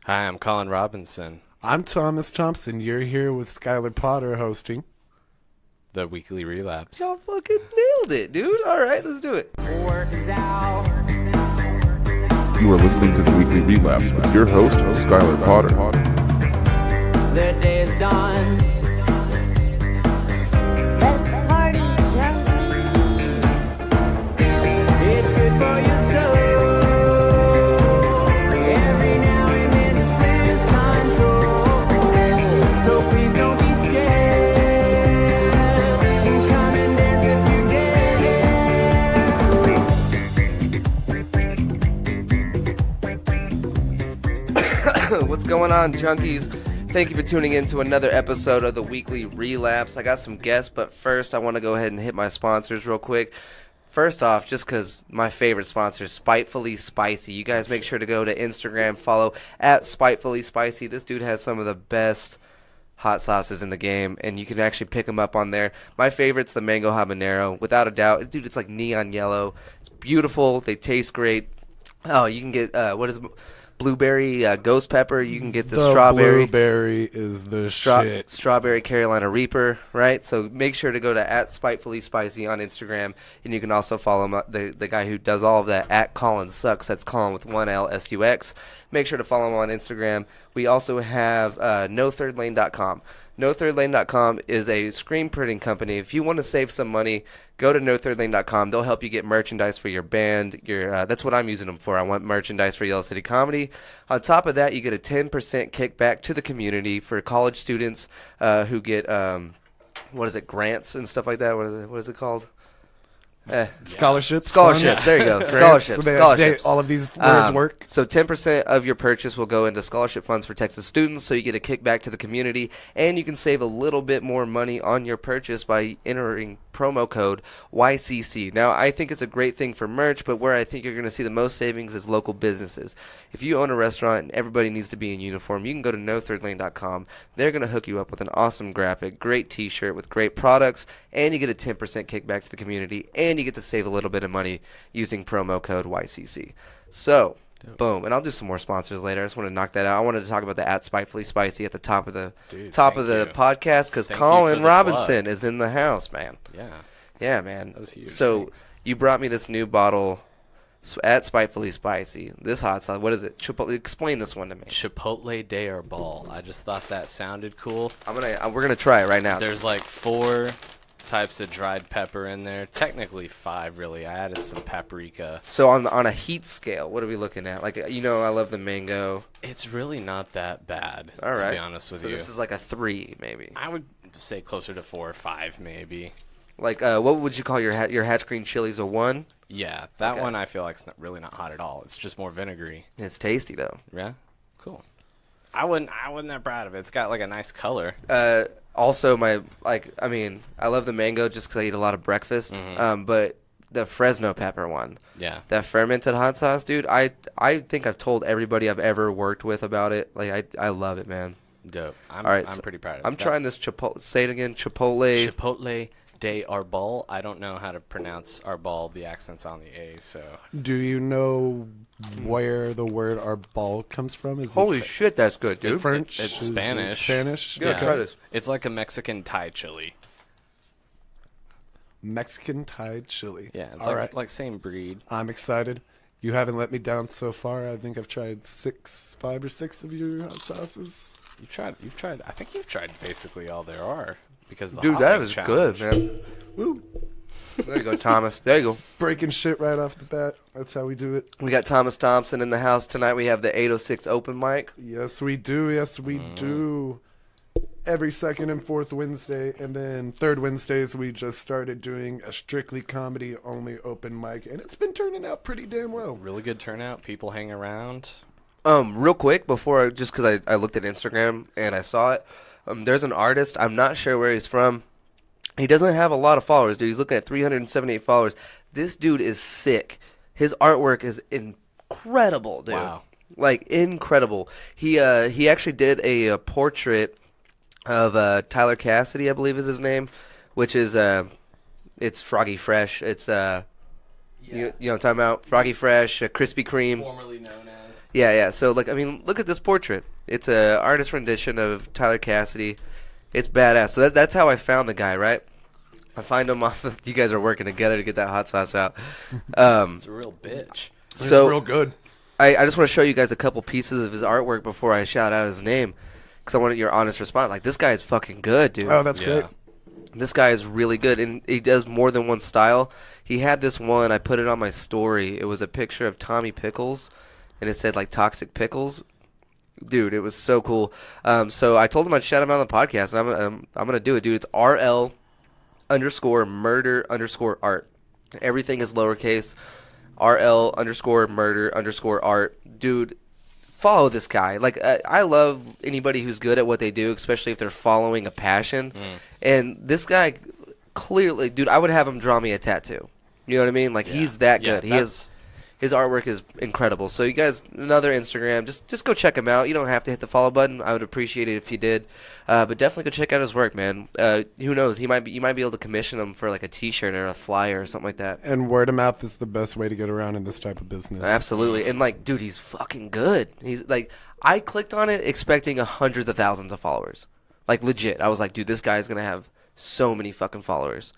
Hi, I'm Colin Robinson, I'm Thomas Thompson. You're here with Skylar Potter hosting the Weekly Relapse. Y'all fucking nailed it, dude. All right, let's do it. You are listening to the Weekly Relapse with your host, Skylar Potter. The day is done. Let's party, junkies. It's good for your soul. Every now and then it's lose control. So please don't be scared. Come and dance if you dare. What's going on, junkies? Thank you for tuning in to another episode of the Weekly Relapse. I got some guests, but first I want to go ahead and hit my sponsors real quick. First off, just because my favorite sponsor is Spitefully Spicy. You guys make sure to go to Instagram, follow at Spitefully Spicy. This dude has some of the best hot sauces in the game, and you can actually pick them up on there. My favorite's the Mango Habanero, without a doubt. Dude, it's like neon yellow. It's beautiful. They taste great. Oh, you can get, blueberry ghost pepper. You can get the strawberry. Blueberry is the shit. Strawberry Carolina Reaper, right? So make sure to go to at Spitefully Spicy on Instagram, and you can also follow him, the guy who does all of that, at Colin Sucks. That's Colin with one L, S-U-X. Make sure to follow him on Instagram. We also have NoThirdLane.com. NoThirdLane.com is a screen printing company. If you want to save some money, go to NoThirdLane.com. They'll help you get merchandise for your band. That's what I'm using them for. I want merchandise for Yellow City Comedy. On top of that, you get a 10% kickback to the community for college students who get, grants and stuff like that. What is it called? Scholarships. Scholarships. There you go. Scholarships. Scholarships. All of these words work. So 10% of your purchase will go into scholarship funds for Texas students, so you get a kickback to the community, and you can save a little bit more money on your purchase by entering promo code YCC. Now, I think it's a great thing for merch, but where I think you're going to see the most savings is local businesses. If you own a restaurant and everybody needs to be in uniform, you can go to NoThirdLane.com. They're going to hook you up with an awesome graphic, great t-shirt with great products, and you get a 10% kickback to the community, and you get to save a little bit of money using promo code YCC. So, boom. And I'll do some more sponsors later. I just want to knock that out. I wanted to talk about the at Spitefully Spicy at the top of the podcast because Colin Robinson is in the house, man. Yeah, man. That was huge. So Thanks. You brought me this new bottle at Spitefully Spicy. This hot sauce, what is it? Explain this one to me. Chipotle de Arbol. I just thought that sounded cool. We're gonna try it right now. There's like 4 types of dried pepper in there. Technically 5, really. I added some paprika. So on a heat scale, what are we looking at? Like, I love the mango. It's really not that bad, All right. to be honest with you. So this is like a 3, maybe. I would say closer to 4 or 5, maybe. Like, what would you call your Hatch Green Chili's, a 1? Yeah, that Okay. one I feel like it's really not hot at all. It's just more vinegary. It's tasty though. Yeah, cool. I wasn't that proud of it. It's got like a nice color. Also, I love the mango just because I eat a lot of breakfast. Mm-hmm. But the Fresno pepper one, Yeah. that fermented hot sauce, dude. I think I've told everybody I've ever worked with about it. Like, I love it, man. Dope. I'm So pretty proud of it. I'm trying this Chipotle. Say it again, Chipotle. Chipotle de Arbol. I don't know how to pronounce Arbol. The accent's on the A, so. Do you know where the word arbol comes from? Is Holy it shit, that's good, dude. French? It's Is it Spanish. Spanish? Yeah, try this. It's like a Mexican Thai chili. Mexican Thai chili. Yeah, it's All like right. like same breed. I'm excited. You haven't let me down so far. I think I've tried 5 or 6 of your hot sauces. You've tried. I think you've tried basically all there are because of the Dude, hot that wing was challenge. good, man. Woo! There you go, Thomas. There you go. Breaking shit right off the bat. That's how we do it. We got Thomas Thompson in the house tonight. We have the 806 open mic. Yes, we do. Yes, we do. Every second and fourth Wednesday, and then third Wednesdays, we just started doing a strictly comedy only open mic, and it's been turning out pretty damn well. Really good turnout. People hang around. Real quick, before, just because I looked at Instagram and I saw it, there's an artist. I'm not sure where he's from. He doesn't have a lot of followers, dude. He's looking at 378 followers. This dude is sick. His artwork is incredible, dude. Wow. Like, incredible. He actually did a portrait of Tyler Cassidy, I believe is his name, which is it's Froggy Fresh. It's you know what I'm talking about? Froggy Fresh, Krispy Kreme. Formerly known as. Yeah. So, like, I mean, look at this portrait. It's a artist rendition of Tyler Cassidy. It's badass. So that's how I found the guy, right? I find him off of, you guys are working together to get that hot sauce out. It's a real bitch. It's So real good. I just want to show you guys a couple pieces of his artwork before I shout out his name, because I wanted your honest response. Like, this guy is fucking good, dude. Oh, that's Yeah. great. This guy is really good, and he does more than one style. He had this one, I put it on my story. It was a picture of Tommy Pickles, and it said, like, Toxic Pickles. Dude, it was so cool. So I told him I'd shout him out on the podcast, and I'm gonna do it, dude. It's RL_murder_art. Everything is lowercase. RL_murder_art. Dude, follow this guy. Like, I love anybody who's good at what they do, especially if they're following a passion. And this guy, clearly, dude, I would have him draw me a tattoo. You know what I mean? Like, he's that good. His artwork is incredible. So you guys, another Instagram, just go check him out. You don't have to hit the follow button. I would appreciate it if you did. But definitely go check out his work, man. Who knows? You might be able to commission him for like a T-shirt or a flyer or something like that. And word of mouth is the best way to get around in this type of business. Absolutely. And like, dude, he's fucking good. He's like, I clicked on it expecting hundreds of thousands of followers. Like, legit. I was like, dude, this guy's gonna have so many fucking followers.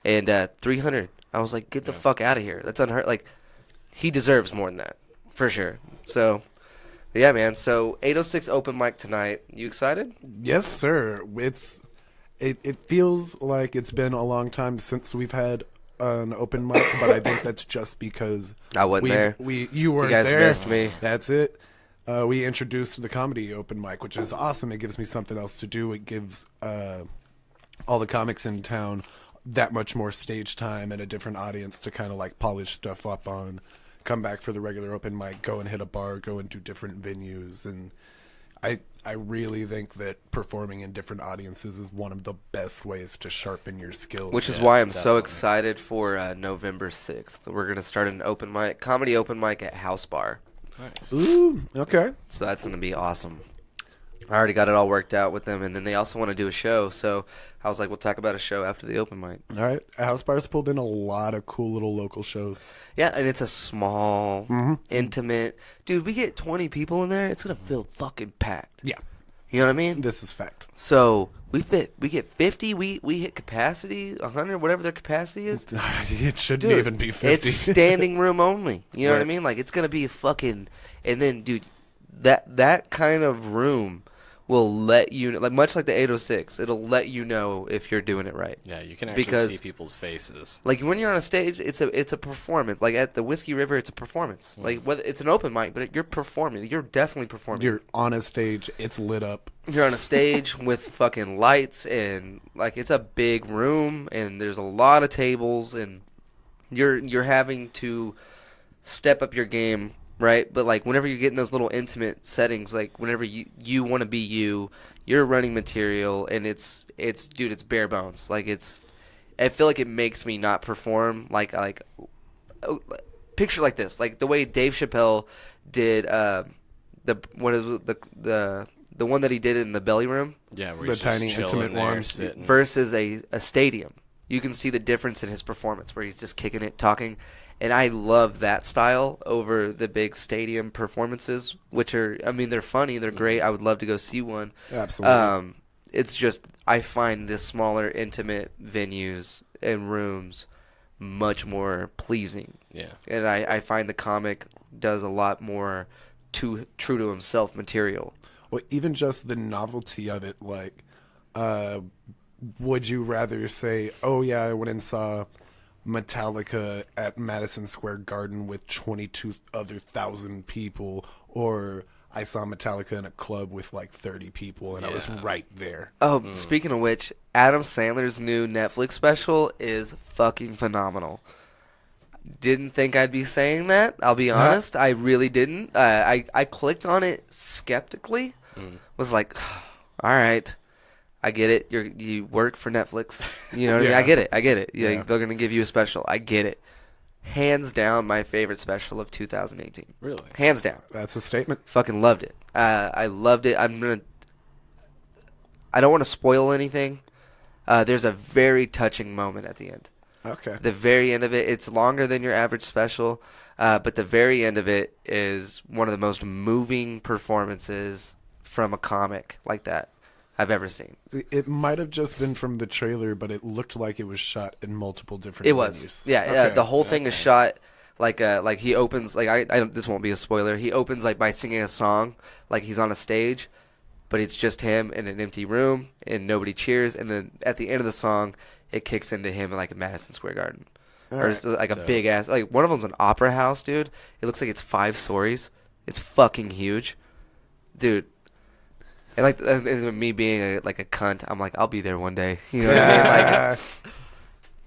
And 300. I was like, get the fuck out of here. That's unheard. Like, he deserves more than that, for sure. So, yeah, man. So 806 open mic tonight. You excited? Yes, sir. It feels like it's been a long time since we've had an open mic, but I think that's just because I wasn't there. You weren't guys there. missed me. That's it. We introduced the comedy open mic, which is awesome. It gives me something else to do. It gives all the comics in town that much more stage time and a different audience to kind of like polish stuff up on. Come back for the regular open mic, go and hit a bar, go and do different venues, and I really think that performing in different audiences is one of the best ways to sharpen your skills. Which is why I'm so excited for November 6th. We're going to start an open mic, comedy open mic at House Bar. Nice. Ooh, okay. So that's going to be awesome. I already got it all worked out with them, and then they also want to do a show. So I was like, we'll talk about a show after the open mic. All right. House Bar's pulled in a lot of cool little local shows. Yeah, and it's a small, intimate. Dude, we get 20 people in there, it's going to feel fucking packed. Yeah. You know what I mean? This is fact. So we get 50, we hit capacity, 100, whatever their capacity is. It shouldn't even be 50. It's standing room only. You know what I mean? Like, it's going to be a fucking, and then, dude, that kind of room will let you know, like, much like the 806, it'll let you know if you're doing it right. Yeah, you can actually see people's faces. Like, when you're on a stage, it's a performance. Like, at the Whiskey River, it's a performance. Like, whether it's an open mic, but you're performing. You're definitely performing. You're on a stage, it's lit up. You're on a stage with fucking lights, and like, it's a big room, and there's a lot of tables, and you're having to step up your game, right? But like, whenever you get in those little intimate settings, like whenever you want to be you're running material, and it's dude, it's bare bones. Like, I feel like it makes me not perform. Like picture like this, like the way Dave Chappelle did the one that he did in the belly room. Yeah, where The he's just tiny, chilling intimate there, one. sitting. Versus a stadium. You can see the difference in his performance, where he's just kicking it, talking. And I love that style over the big stadium performances, which are, I mean, they're funny, they're great. I would love to go see one. Absolutely. It's just, I find the smaller, intimate venues and rooms much more pleasing. Yeah. And I find the comic does a lot more true to himself material. Well, even just the novelty of it, like, would you rather say, oh yeah, I went and saw Metallica at Madison Square Garden with 22,000 people, or I saw Metallica in a club with like 30 people and I was right there. Oh, speaking of which, Adam Sandler's new Netflix special is fucking phenomenal. Didn't think I'd be saying that. I'll be honest. I really didn't. I clicked on it skeptically. Was like, all right, I get it. You work for Netflix. You know what I mean? I get it. Yeah. They're going to give you a special. I get it. Hands down, my favorite special of 2018. Really? Hands down. That's a statement. Fucking loved it. I loved it. I don't want to spoil anything. There's a very touching moment at the end. Okay. The very end of it, it's longer than your average special, but the very end of it is one of the most moving performances from a comic like that I've ever seen. It might have just been from the trailer, but it looked like it was shot in multiple different It venues. was, yeah. Okay. The whole thing is shot like he opens like I this won't be a spoiler. He opens like by singing a song like he's on a stage, but it's just him in an empty room and nobody cheers. And then at the end of the song, it kicks into him in like a Madison Square Garden. Or it's like a big ass, like one of them's an opera house, dude. It looks like it's 5 stories. It's fucking huge, dude. And like and me being like a cunt, I'm like, I'll be there one day. You know what I mean? Like,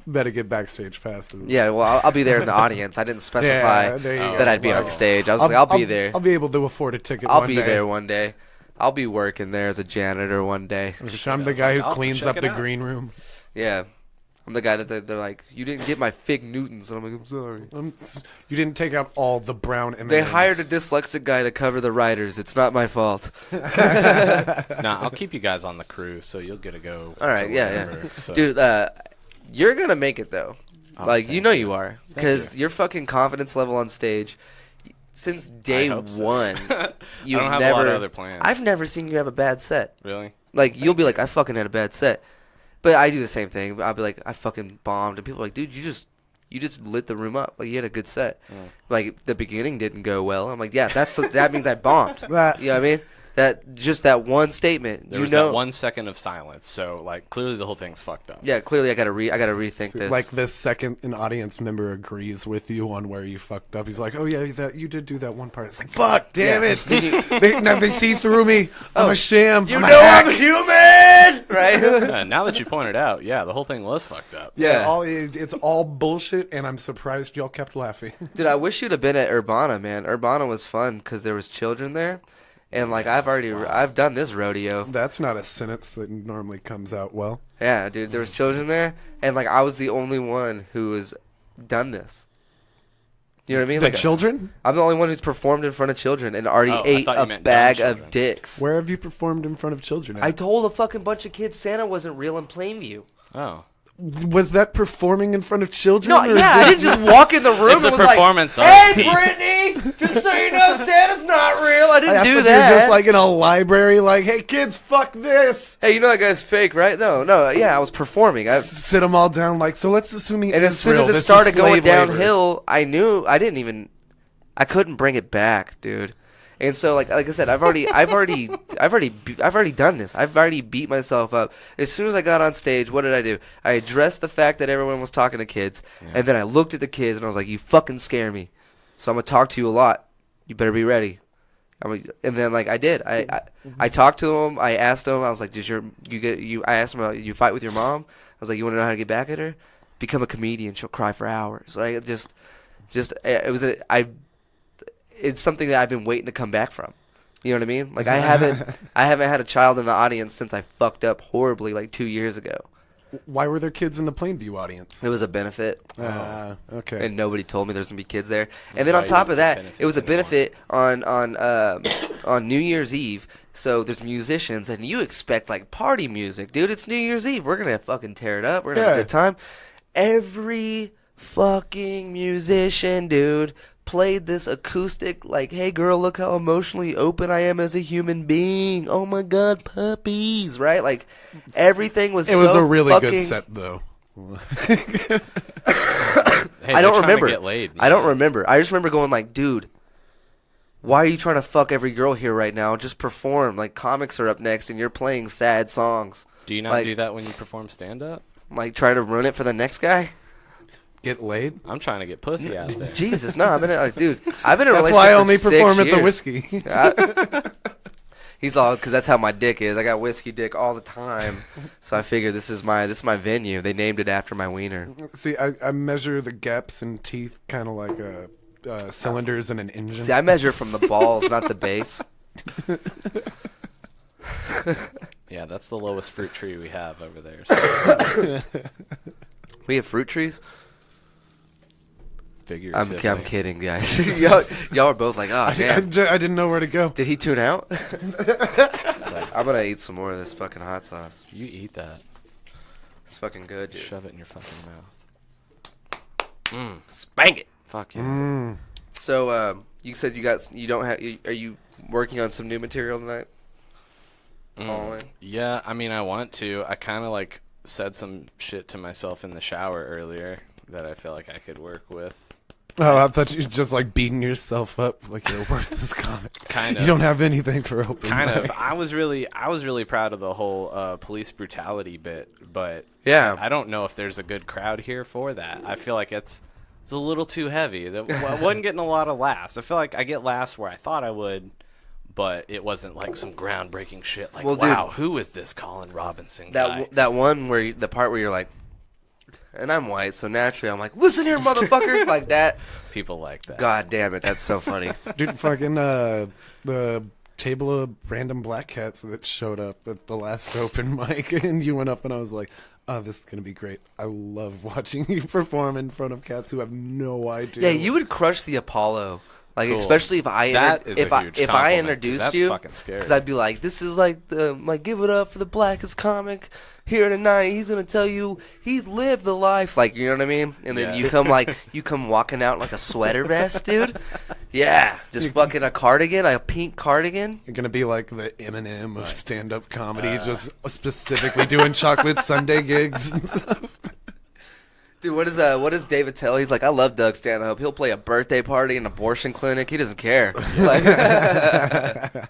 better get backstage passes. yeah. Well, I'll be there in the audience. I didn't specify Yeah, there you go. that I'd be on stage. I was like, I'll be there. I'll be able to afford a ticket. I'll one be day. there one day. I'll be working there as a janitor one day. I'm the guy who I'll cleans check up it the out. green room. Yeah. I'm the guy that they're like, you didn't get my fig Newtons. And I'm like, I'm sorry. You didn't take out all the brown M&Ms. They hired a dyslexic guy to cover the writers. It's not my fault. Nah, I'll keep you guys on the crew, so you'll get to go. All right, to yeah. wherever, so. Dude, you're going to make it, though. Oh, like, you thank know you. you are. Because your fucking confidence level on stage, since day hope so. one, you've I don't have never, a lot of other plans. I've never seen you have a bad set. Really? Like, you'll be like, I fucking had a bad set. But I do the same thing. I'll be like, I fucking bombed. And people are like, dude, you just lit the room up. Like, you had a good set. Like, the beginning didn't go well. I'm like, yeah, that means I bombed. You know what I mean? That one statement. There was that 1 second of silence, so like clearly the whole thing's fucked up. Yeah, clearly I gotta rethink this. Like the second an audience member agrees with you on where you fucked up, he's like, "Oh yeah, that you did do that one part." It's like, "Fuck, damn Yeah. it! Now they see through me. I'm a sham. you I'm know a hack." I'm human, right? Yeah, now that you pointed out, yeah, the whole thing was fucked up. Yeah. It's all bullshit, and I'm surprised y'all kept laughing. Dude, I wish you'd have been at Urbana, man. Urbana was fun because there was children there, and like I've done this rodeo. That's not a sentence that normally comes out well. Yeah, dude, there was children there, and like I was the only one who has done this. You know what I mean? The Like, children? I'm the only one who's performed in front of children and already Oh, I ate thought you a meant bag dumb of children. dicks. Where have you performed in front of children? At? I told a fucking bunch of kids Santa wasn't real in Plainview. Oh. Was that performing in front of children? No, or yeah, I didn't just walk in the room It's a and was like, performance art "Hey, piece." Brittany, just so you know, Santa's not real." I didn't I do thought that. you were just like in a library, like, "Hey kids, fuck this." Hey, you know that guy's fake, right? No, yeah, I was performing. Sit them all down, like, so let's assume he And is as soon real. as it This is started going slave labor. downhill, I knew I couldn't bring it back, dude. And so, like I said, I've already done this. I've already beat myself up. As soon as I got on stage, what did I do? I addressed the fact that everyone was talking to kids, and then I looked at the kids and I was like, "You fucking scare me, so I'm gonna talk to you a lot. You better be ready." And then like I did. I talked to them. I asked them. I was like, I asked them, "You fight with your mom?" I was like, "You want to know how to get back at her? Become a comedian. She'll cry for hours." Like it's something that I've been waiting to come back from. You know what I mean? Like I haven't had a child in the audience since I fucked up horribly like 2 years ago. Why were there kids in the Plainview audience? It was a benefit. Okay. And nobody told me there's gonna be kids there. And then on Right, top of that, benefits it was a anymore. benefit on New Year's Eve. So there's musicians, and you expect like party music, dude. It's New Year's Eve. We're gonna fucking tear it up. We're gonna have a Yeah. good time. Every fucking musician, dude, played this acoustic like, "Hey girl, look how emotionally open I am as a human being. Oh my god, puppies!" Right? Like everything was. It was so a really fucking good set, though. Hey, I don't they're trying to remember. get laid, I don't man. remember. I just remember going like, "Dude, why are you trying to fuck every girl here right now? Just perform. Like comics are up next, and you're playing sad songs. Do you not Like- do that when you perform stand-up? Like try to ruin it for the next guy." Get laid? I'm trying to get pussy out there. Jesus, no, I've been dude. I've been in a That's relationship why I for only 6 perform at the years. whiskey. He's all because that's how my dick is. I got whiskey dick all the time, so I figured this is my venue. They named it after my wiener. See, I measure the gaps in teeth kind of like cylinders in an engine. See, I measure from the balls, not the base. Yeah, that's the lowest fruit tree we have over there. So We have fruit trees. I'm figuratively. kidding, guys. y'all are both like, oh damn. I didn't know where to go. Did he tune out? Like, I'm gonna eat some more of this fucking hot sauce. You eat that. It's fucking good, dude. Shove it in your fucking mouth. Spank it. Fuck yeah. So, you said you don't have. Are you working on some new material tonight? Colin? Yeah, I mean, I want to. I kind of like said some shit to myself in the shower earlier that I feel like I could work with. Oh, I thought you were just like beating yourself up like you're a worthless comic. Kind of. You don't have anything for open Kind mic. of. I was really proud of the whole police brutality bit, but Yeah. I don't know if there's a good crowd here for that. I feel like it's a little too heavy. I wasn't getting a lot of laughs. I feel like I get laughs where I thought I would, but it wasn't like some groundbreaking shit. Like, Well, dude, wow, who is this Colin Robinson guy? That one where the part where you're like, and I'm white, so naturally I'm like, listen here, motherfucker, like that. People like that. God damn it, that's so funny. Dude, fucking the table of random black cats that showed up at the last open mic, and you went up, and I was like, oh, this is gonna be great. I love watching you perform in front of cats who have no idea. Yeah, you would crush the Apollo. Like, Cool. especially if I That is a huge if I compliment, 'cause introduced that's you, fucking scary. because I'd be like, this is like give it up for the blackest comic here tonight. He's gonna tell you he's lived the life, like, you know what I mean. And then Yeah. you come walking out like a sweater vest, dude. Yeah, just fucking a cardigan, a pink cardigan. You're gonna be like the Eminem of stand-up comedy, just specifically doing chocolate Sunday gigs and stuff. Dude, what does David tell? He's like, I love Doug Stanhope. He'll play a birthday party, an abortion clinic. He doesn't care. Like, I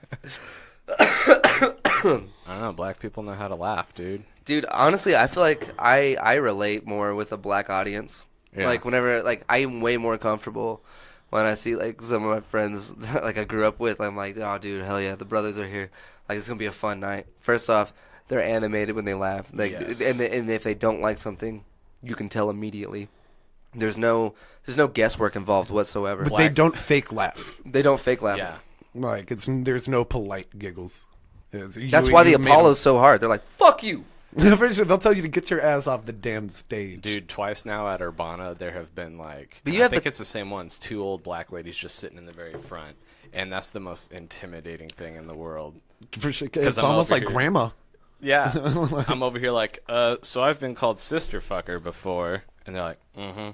don't know. Black people know how to laugh, dude. dude, honestly, I feel like I relate more with a black audience. Yeah. Like, whenever, like, I'm way more comfortable when I see, like, some of my friends that, like, I grew up with. I'm like, oh, dude, hell yeah, the brothers are here. Like, it's gonna be a fun night. First off, they're animated when they laugh. Like, Yes. and if they don't like something, you can tell immediately. There's no guesswork involved whatsoever. But they don't fake laugh. They don't fake laugh. Yeah. Like there's no polite giggles. That's why the Apollo's so hard. They're like, fuck you. For sure, they'll tell you to get your ass off the damn stage. Dude, twice now at Urbana, there have been like, But you I have think the- it's the same ones, 2 old black ladies just sitting in the very front. And that's the most intimidating thing in the world. For sure, 'Cause it's I'm almost over like here. grandma. Yeah. I'm over here like, so I've been called sister fucker before. And they're like, mm-hmm.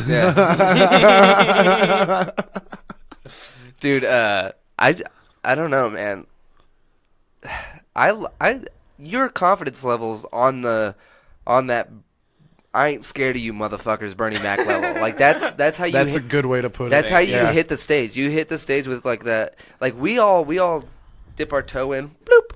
Yeah. Dude, I don't know, man. Your confidence levels on that I ain't scared of you motherfuckers Bernie Mac level. Like, that's how you That's a hit, good way to put that's it. how you Yeah. hit the stage. You hit the stage with like that. Like, we all dip our toe in. Bloop.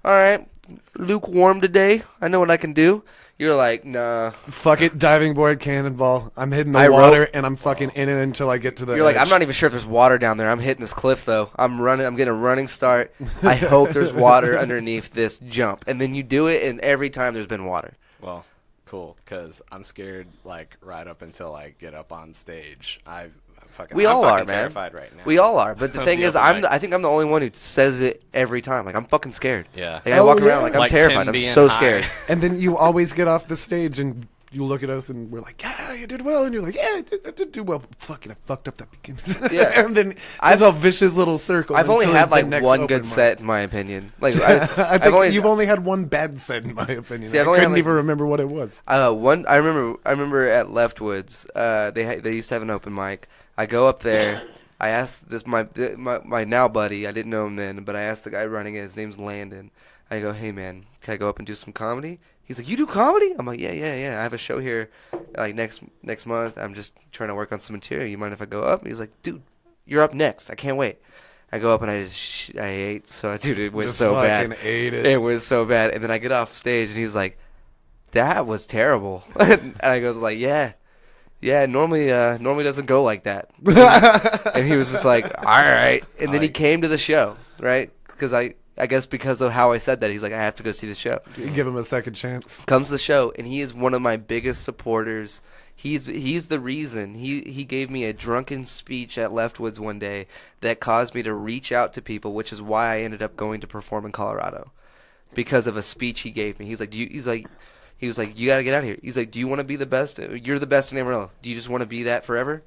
All right. Lukewarm today. I know what I can do. You're like, nah. Fuck it, diving board, cannonball. I'm hitting the I water wrote- and I'm fucking in it until I get to the You're like, edge. I'm not even sure if there's water down there. I'm hitting this cliff, though. I'm getting a running start. I hope there's water underneath this jump. And then you do it, and every time there's been water. Well, cool. Because I'm scared, like, right up until I get up on stage. I'm We all are, fucking man. terrified right now. We all are. But the Of thing the is, open mic. I think I'm the only one who says it every time. Like, I'm fucking scared. Yeah. Like, I Oh, walk yeah. around like I'm Like terrified. Tim I'm being so high. scared. And then you always get off the stage and you look at us and we're like, yeah, you did well. And you're like, yeah, I did do well. But fucking, I fucked up that beginning. Yeah. And then it's a vicious little circle. I've only until had the like next one open good mic. set, in my opinion. Like, I I've think you've only had one bad set, in my opinion. See, I I've only had, couldn't like- even remember what it was. I remember at Leftwoods, they used to have an open mic. I go up there. I asked this my now buddy. I didn't know him then, but I asked the guy running it. His name's Landon. I go, hey man, can I go up and do some comedy? He's like, you do comedy? I'm like, yeah. I have a show here, like next month. I'm just trying to work on some material. You mind if I go up? He's like, dude, you're up next. I can't wait. I go up and I ate. So dude, it went Just so bad. fucking ate it. It was so bad. And then I get off stage and he's like, that was terrible. And I goes like, yeah, normally doesn't go like that. And he was just like, all right. And then he came to the show, right? Because I guess because of how I said that, he's like, I have to go see the show. You give him a second chance. Comes to the show, and he is one of my biggest supporters. He's the reason. He gave me a drunken speech at Leftwoods one day that caused me to reach out to people, which is why I ended up going to perform in Colorado, because of a speech he gave me. He was like, you got to get out of here. He's like, do you want to be the best? You're the best in Amarillo. Do you just want to be that forever?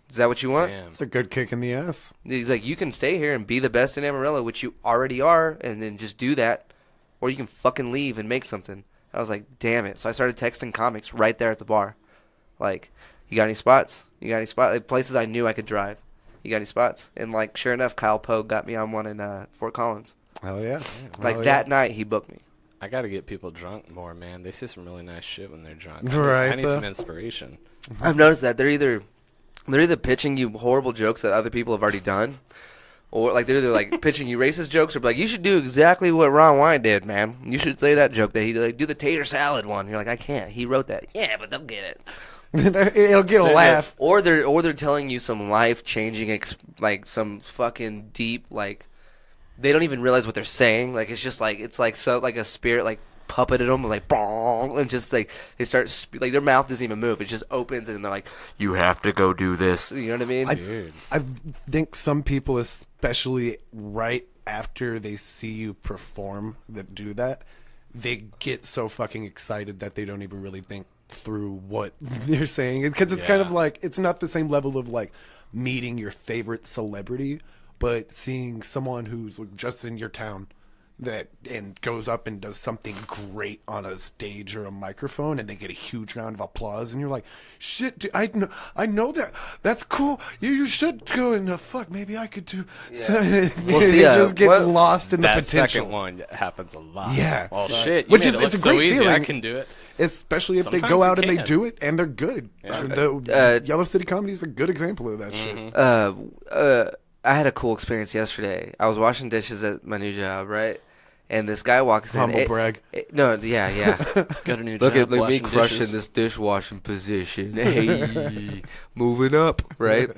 Is that what you want? Damn. It's a good kick in the ass. He's like, you can stay here and be the best in Amarillo, which you already are, and then just do that, or you can fucking leave and make something. I was like, damn it. So I started texting comics right there at the bar. Like, you got any spots? You got any spots? Like, places I knew I could drive. You got any spots? And, like, sure enough, Kyle Pogue got me on one in Fort Collins. Hell yeah. Like, Hell that night, he booked me. I got to get people drunk more, man. They say some really nice shit when they're drunk. Right, I need though. some inspiration. I've noticed that they're either pitching you horrible jokes that other people have already done, or like they're either like pitching you racist jokes, or like, you should do exactly what Ron Wine did, man. You should say that joke that he did. Like, do the tater salad one. You're like, I can't. He wrote that. Yeah, but they'll get it. It'll get a laugh. Or they're telling you some life changing like some fucking deep, like, they don't even realize what they're saying. Like, it's just like, it's like so like a spirit like puppeted them, like, bong, and just like they start like their mouth doesn't even move. It just opens and they're like, you have to go do this. You know what I mean? I think some people, especially right after they see you perform, that do that, they get so fucking excited that they don't even really think through what they're saying, because it's kind of like, it's not the same level of like meeting your favorite celebrity, but seeing someone who's just in your town that and goes up and does something great on a stage or a microphone, and they get a huge round of applause, and you're like, shit, dude, I know that, that's cool, you should go, and fuck, maybe I could do. So, Well, they see, just get lost in the That potential. second one happens a lot. Yeah. Oh, So- shit. You Which made is, it it's a look so great easy. feeling. I can do it. Especially if they Sometimes go you out and they can. do it and they're good. Yeah. The Yellow City Comedy is a good example of that shit. I had a cool experience yesterday. I was washing dishes at my new job, right? And this guy walks in. Humble brag. No, yeah. Got a new Look job, at me washing crushing dishes. this dishwashing position. Hey, moving up, right?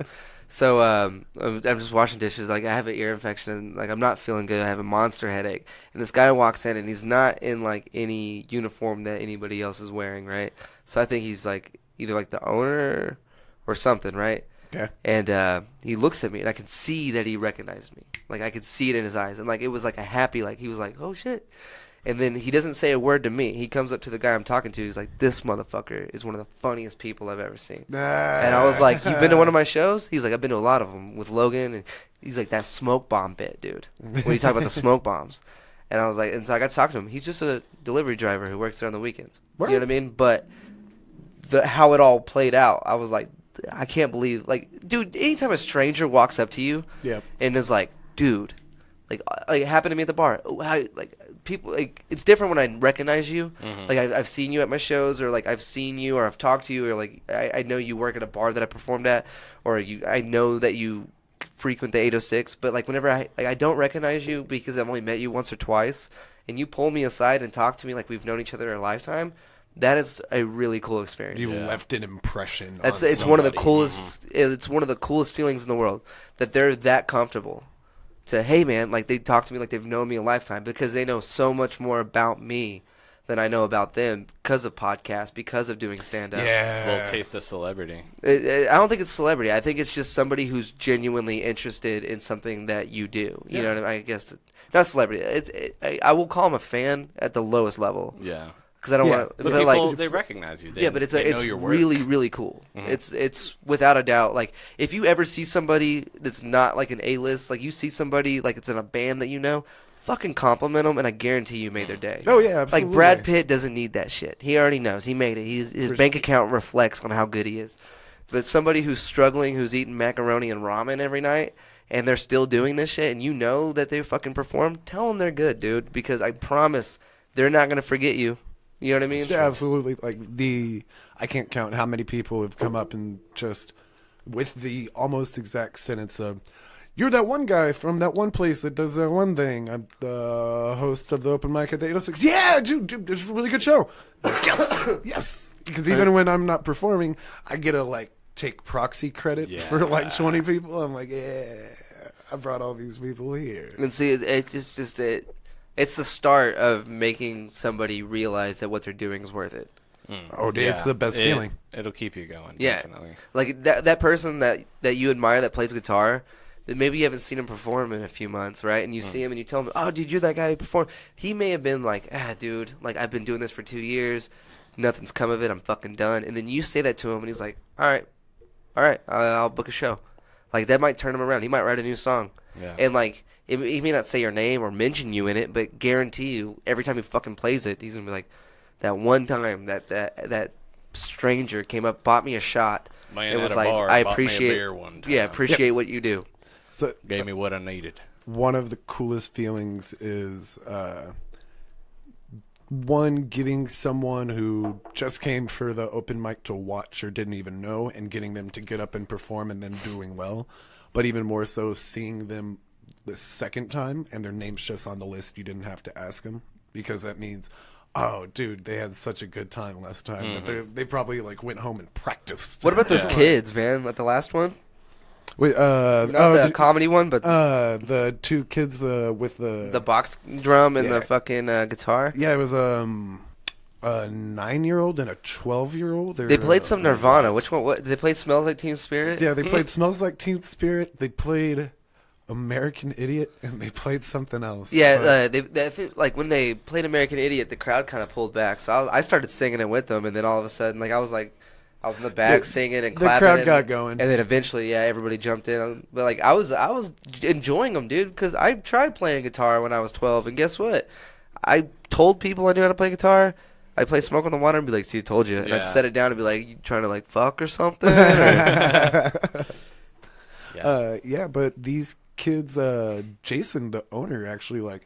So I'm just washing dishes. Like, I have an ear infection, and like, I'm not feeling good. I have a monster headache. And this guy walks in, and he's not in like any uniform that anybody else is wearing, right? So I think he's like either like the owner or something, right? Okay. And he looks at me, and I can see that he recognized me. Like, I could see it in his eyes. And, like, it was, like, a happy, like, he was like, oh, shit. And then he doesn't say a word to me. He comes up to the guy I'm talking to. He's like, this motherfucker is one of the funniest people I've ever seen. And I was like, you've been to one of my shows? He's like, I've been to a lot of them with Logan. And he's like, that smoke bomb bit, dude. When you talk about the smoke bombs. And I was like, and so I got to talk to him. He's just a delivery driver who works there on the weekends. Word. You know what I mean? But how it all played out, I was like, I can't believe, like, dude, anytime a stranger walks up to you Yep. and is like, dude, like it happened to me at the bar. Like, people, like, it's different when I recognize you. Like, I've seen you at my shows, or like I've seen you, or I've talked to you, or like I know you work at a bar that I performed at, or I know that you frequent the 806. But like, whenever I don't recognize you because I've only met you once or twice, and you pull me aside and talk to me like we've known each other a lifetime. That is a really cool experience. You left an impression. It's on one of the somebody. coolest. It's one of the coolest feelings in the world that they're that comfortable to. Hey man, like they talk to me like they've known me a lifetime, because they know so much more about me than I know about them because of podcasts, because of doing stand up. A Yeah. little taste of celebrity. I don't think it's celebrity. I think it's just somebody who's genuinely interested in something that you do. You know what I mean? I guess not celebrity. I will call them a fan at the lowest level. Yeah. Because I don't Yeah, want to. but But People, like, they recognize you. yeah, but they know it's your work. really, really cool. It's without a doubt. Like, if you ever see somebody that's not like an A-list, like you see somebody like it's in a band that you know, fucking compliment them, and I guarantee you made their day. Oh yeah, absolutely. Like, Brad Pitt doesn't need that shit. He already knows. He made it. His bank account reflects on how good he is. But somebody who's struggling, who's eating macaroni and ramen every night, and they're still doing this shit, and you know that they fucking performed, tell them they're good, dude. Because I promise they're not going to forget you. You know what I mean? Yeah, absolutely. Like I can't count how many people have come up and just with the almost exact sentence of, "You're that one guy from that one place that does that one thing. I'm the host of the open mic at the 806. Yeah, dude, this is a really good show. Yes, yes. Because even when I'm not performing, I get to like take proxy credit for like 20 people. I'm like, yeah, I brought all these people here. And see, it's the start of making somebody realize that what they're doing is worth it. Oh, dude, it's the best feeling. It'll keep you going. Yeah, Definitely. like that person that you admire that plays guitar, that maybe you haven't seen him perform in a few months, right? And you see him and you tell him, "Oh, dude, you're that guy who performed." He may have been like, dude, like I've been doing this for 2 years, nothing's come of it. I'm fucking done." And then you say that to him, and he's like, "All right, I'll book a show." Like, that might turn him around. He might write a new song, and like. He may not say your name or mention you in it, but guarantee you, every time he fucking plays it, he's gonna be like, that one time that stranger came up, bought me a shot. Man it was at a like, bar I bought me a appreciate, beer one time. yeah, appreciate what you do. So Gave me what I needed. one of the coolest feelings is one, getting someone who just came for the open mic to watch or didn't even know, and getting them to get up and perform and then doing well. But even more so, seeing them the second time and their name's just on the list. You didn't have to ask them, because that means, oh, dude, they had such a good time last time that they probably like went home and practiced. What about those kids, man? Like the last one? Wait, Not the comedy one, but the two kids with the box drum and the fucking guitar. Yeah, it was a 9-year-old and a 12-year-old. They played some Nirvana. Which one? What? They played "Smells Like Teen Spirit." Yeah, they played "Smells Like Teen Spirit." They played "American Idiot," and they played something else. Yeah, I think, like when they played "American Idiot," the crowd kind of pulled back. So I started singing it with them, and then all of a sudden, I was in the back singing and clapping. The crowd got going, and then eventually, everybody jumped in. But I was enjoying them, dude, because I tried playing guitar when I was 12, and guess what? I told people I knew how to play guitar. I play "Smoke on the Water" and be like, "See, I told you," and I'd set it down and be like, "You trying to fuck or something?" Yeah, but these kids, Jason, the owner, actually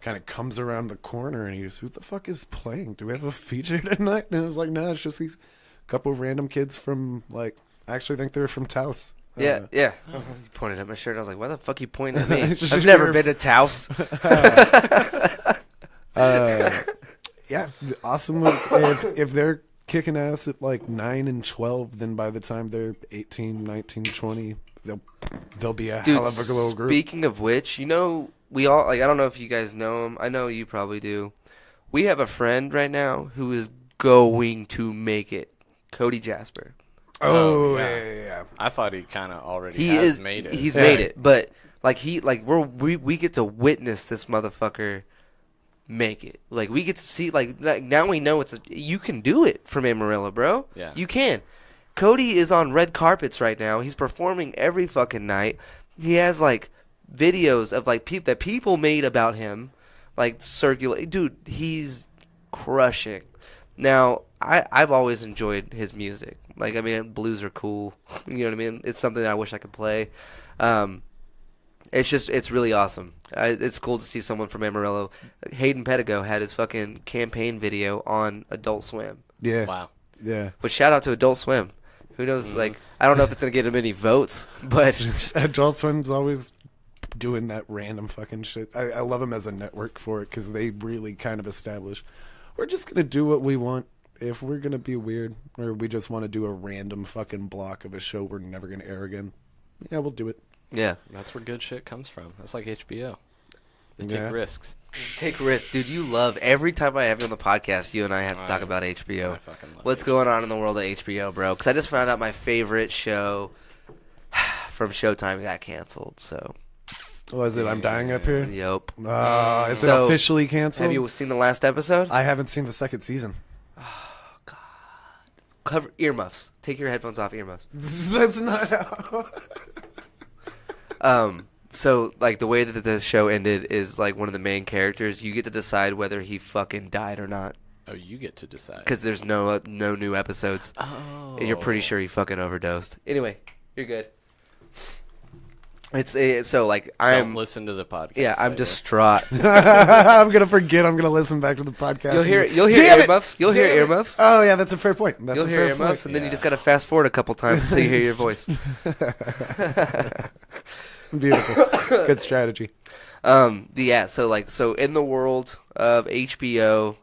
kind of comes around the corner and he goes, "Who the fuck is playing? Do we have a feature tonight?" And I was like, "No, it's just these couple random kids from I actually think they're from Taos." Yeah. You pointed at my shirt. I was like, "Why the fuck you pointing at me?" Just I've never been to Taos. Yeah, awesome. If they're kicking ass at 9 and 12, then by the time they're 18, 19, 20, they'll be a hell of a little group. Speaking of which, we all I don't know if you guys know him. I know you probably do. We have a friend right now who is going to make it. Cody Jasper. Oh, yeah. I thought he kind of already made it. He's made it, but we get to witness this motherfucker make it. We get to see now we know you can do it from Amarillo, bro. Yeah. You can. Cody is on red carpets right now. He's performing every fucking night. He has videos of that people made about him, circulate. Dude, he's crushing. Now, I've always enjoyed his music. Blues are cool. You know what I mean? It's something that I wish I could play. It's really awesome. It's cool to see someone from Amarillo. Hayden Pedigo had his fucking campaign video on Adult Swim. Yeah. Wow. Yeah. But shout out to Adult Swim. Who knows? I don't know if it's gonna get him any votes, but Adult Swim's always doing that random fucking shit. I love them as a network for it, because they really kind of establish, we're just gonna do what we want. If we're gonna be weird, or we just want to do a random fucking block of a show we're never gonna air again, yeah, we'll do it. yeah, That's where good shit comes from. That's like HBO. They Yeah. take risks. take risks, dude. You love every time I have you on the podcast. You and I have to talk about HBO. I fucking love What's going on in the world of HBO, bro? Because I just found out my favorite show from Showtime got canceled. So, Was it I'm Dying Up Here? yep. Is it So, officially canceled? Have you seen the last episode? I haven't seen the second season. Cover earmuffs. Take your headphones off. Earmuffs. That's not how. So the way that the show ended is one of the main characters. You get to decide whether he fucking died or not, Oh, you get to decide. because there's no new episodes. Oh. And you're pretty sure he fucking overdosed. Anyway, you're good. It's so Don't I'm listen to the podcast. yeah I'm later. distraught. I'm gonna forget. I'm gonna listen back to the podcast. You'll hear Damn it! earmuffs. You'll hear Damn it! earmuffs. Oh yeah, that's a fair point. That's You'll a hear fair earmuffs, point. and then you Yeah. just gotta fast forward a couple times until you hear your voice. Beautiful. Good strategy. Yeah. So in the world of HBO,